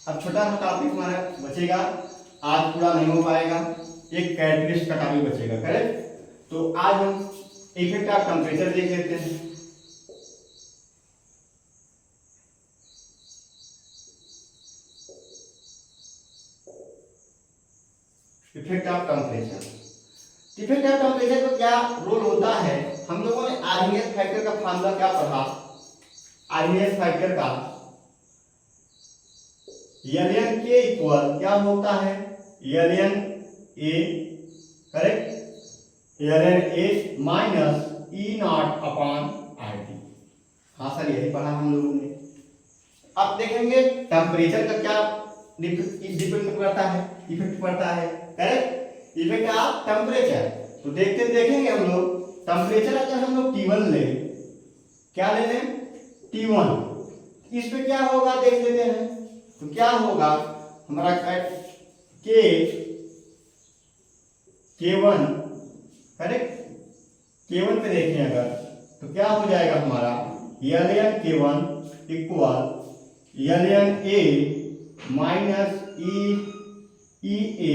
अब छोटा सा टॉपिक हमारा बचेगा, आज पूरा नहीं हो पाएगा, एक कैरेक्टरिस्टिक का टॉपिक बचेगा। करेक्ट। तो आज हम इफेक्ट ऑफ टेम्परेचर देख लेते हैं। Effect of temperature, effect of temperature का क्या रोल होता है, हम लोगों ने आर्गेनियस फैक्टर का फार्मूला क्या पढ़ा, आर्गेनियस फैक्टर का ln k इक्वल क्या होता है, ln a, correct, ln a minus E not upon RT। हाँ सर यही पढ़ा हम लोगों ने। अब देखेंगे टेम्परेचर का क्या डिपेंड करता है, इफेक्ट पड़ता है। Correct, effect of temperature. तो देखेंगे हम लोग टेम्परेचर अगर हम लोग T1 ले, क्या ले लें T1, इस पे क्या होगा देख लेते हैं। तो क्या होगा हमारा K1, करेक्ट, K1 पे देखें अगर तो क्या हो जाएगा हमारा ln K1 equal ln A minus E A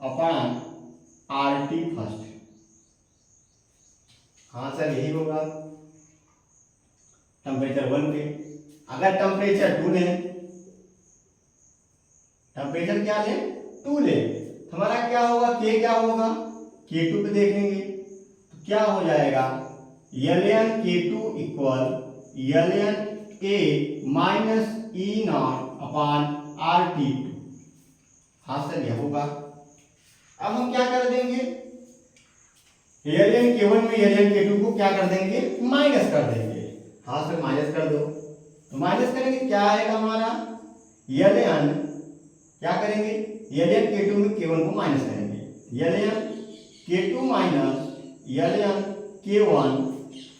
upon RT first. हाँ सर यही होगा टेम्परेचर 1 पे। अगर टेम्परेचर 2 लें, टेम्परेचर क्या लें 2 लें, हमारा क्या होगा, K क्या होगा, K2 पे देखेंगे तो क्या हो जाएगा ln K2 equal ln A minus E not upon RT2। हाँ सर यह होगा। अब हम क्या कर देंगे, ln K1 में ln K2 को क्या कर देंगे, माइनस कर देंगे। हाँ सर माइनस कर दो, तो माइनस करेंगे क्या आएगा हमारा ln, क्या करेंगे ln K2 में K1 को माइनस करेंगे, ln K2 minus ln K1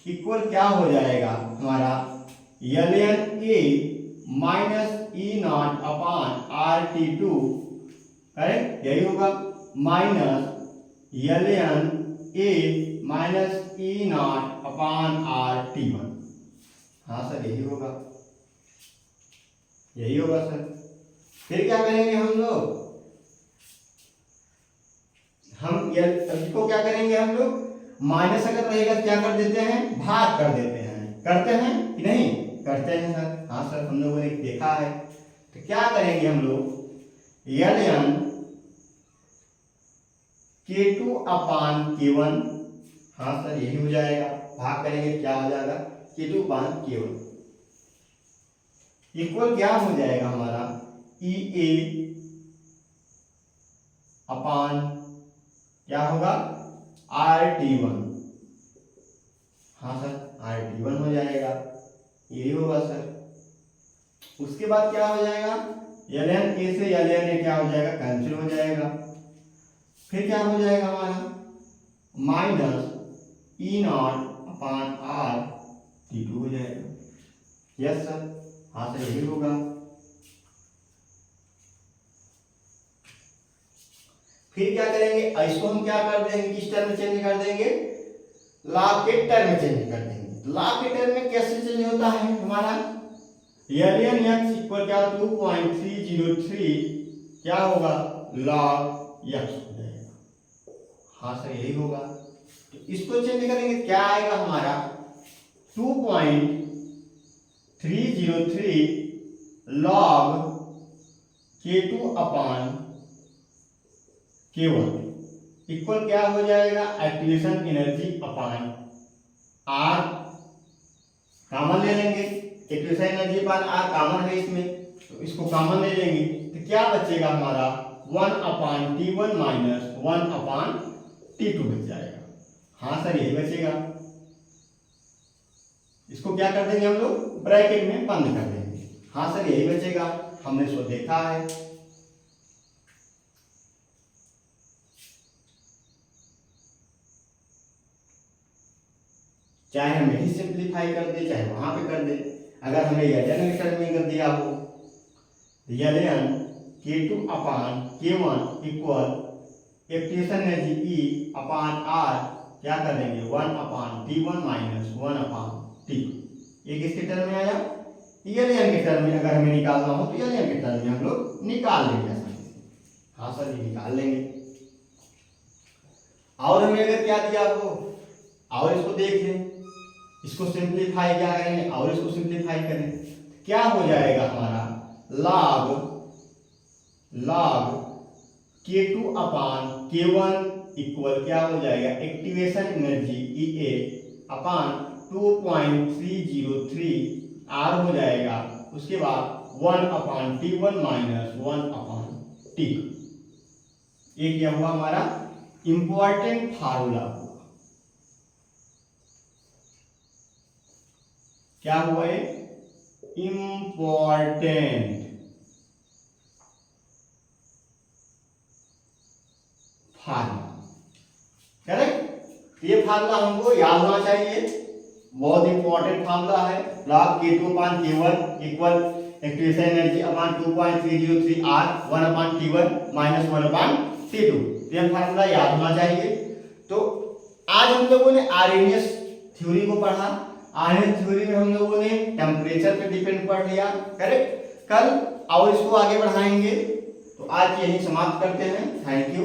equal क्या हो जाएगा हमारा ln A minus E not upon RT2। Correct, यही होगा minus ln A minus E not upon RT1। हाँ सर यही होगा, यही होगा सर। फिर क्या करेंगे हम लोग, हम इसको क्या करेंगे हम लोग, माइनस अगर रहेगा क्या कर देते हैं, भाग कर देते हैं। करते हैं कि नहीं करते हैं सर। हाँ सर हम लोगों ने देखा है। तो क्या करेंगे हम लोग ln K2 अपान K1, हाँ सर यही हो जाएगा, भाग करेंगे क्या हो जाएगा, K2 अपान K1 इक्वल क्या हो जाएगा हमारा EA अपान क्या होगा RT1, हाँ सर RT1 हो जाएगा, यही होगा सर। उसके बाद क्या हो जाएगा, ln A से ln A क्या हो जाएगा, कैंसिल हो जाएगा। फिर क्या हो जाएगा हमारा माइनस E0 अपान RT2 हो जाएगा। यस सर, हाँ सर यही होगा। फिर क्या करेंगे, इसको हम क्या कर देंगे, किस टर्म में चेंज कर देंगे, लॉग के टर्म में चेंज कर देंगे। लॉग के टर्म में कैसे चेंज होता है हमारा, ln x इक्वल क्या 2.303 क्या होगा log x हो जाएगा, हाँ सर यही होगा। तो इसको चेंज करेंगे क्या आएगा हमारा 2.303 log K2 अपान K1 इक्वल क्या हो जाएगा, एक्टिवेशन एनर्जी अपान R, कॉमन ले लेंगे, एक्टिवेशन एनर्जी अपान R कॉमन है इसमें, तो इसको कॉमन ले लेंगे तो क्या बचेगा हमारा 1 अपान T1 माइनस 1 अपान T2 बच जाएगा, हाँ सर यही बचेगा। इसको क्या कर देंगे हम लोग, ब्रैकेट में बंद कर देंगे, हाँ सर यही बचेगा, हमने इसको देखा है। चाहे हम यही सिंप्लीफाई कर दे, चाहे वहां पे कर दे। अगर हमने ln के टर्म में कर दिया हो, ln K2 अपान K1 equal activation energy E अपान R क्या कर देंगे 1 अपान T1 माइनस 1 अपान T2, ये किसके टर्म में आया, ln के टर्म में। अगर हमें निकालना हो तो ln के टर्म में हम लोग निकाल लेंगे आसानी से, हाँ सर ये निकाल लेंगे। और हमें अगर क्या दिया हो, और इसको देख लें, इसको सिंप्लीफाई क्या करेंगे, और इसको सिंप्लीफाई करें, क्या हो जाएगा हमारा log K2 अपान K1 इक्वल क्या हो जाएगा, एक्टिवेशन एनर्जी EA अपान 2.303 R हो जाएगा। उसके बाद 1 अपान T1 माइनस 1 अपान T2, ये क्या हुआ हमारा इंपॉर्टेंट फार्मूला हुआ। क्या हुआ ये, इंपॉर्टेंट फार्मूला, करेक्ट। ये फार्मूला हमको याद होना चाहिए, बहुत इंपॉर्टेंट फार्मूला है। log K2 अपान K1 इक्वल एक्टिवेशन एनर्जी अपान 2.303 R 1 अपान T1 माइनस 1 अपान T2, ये फार्मूला याद होना चाहिए। तो आज हम लोगों ने आर्हेनियस थ्योरी को पढ़ा, आर्हेनियस थ्योरी में हम लोगों ने टेम्परेचर पे डिपेंड पढ़ लिया, करेक्ट। कल और इसको आगे बढ़ाएंगे, तो आज यही समाप्त करते हैं, थैंक यू।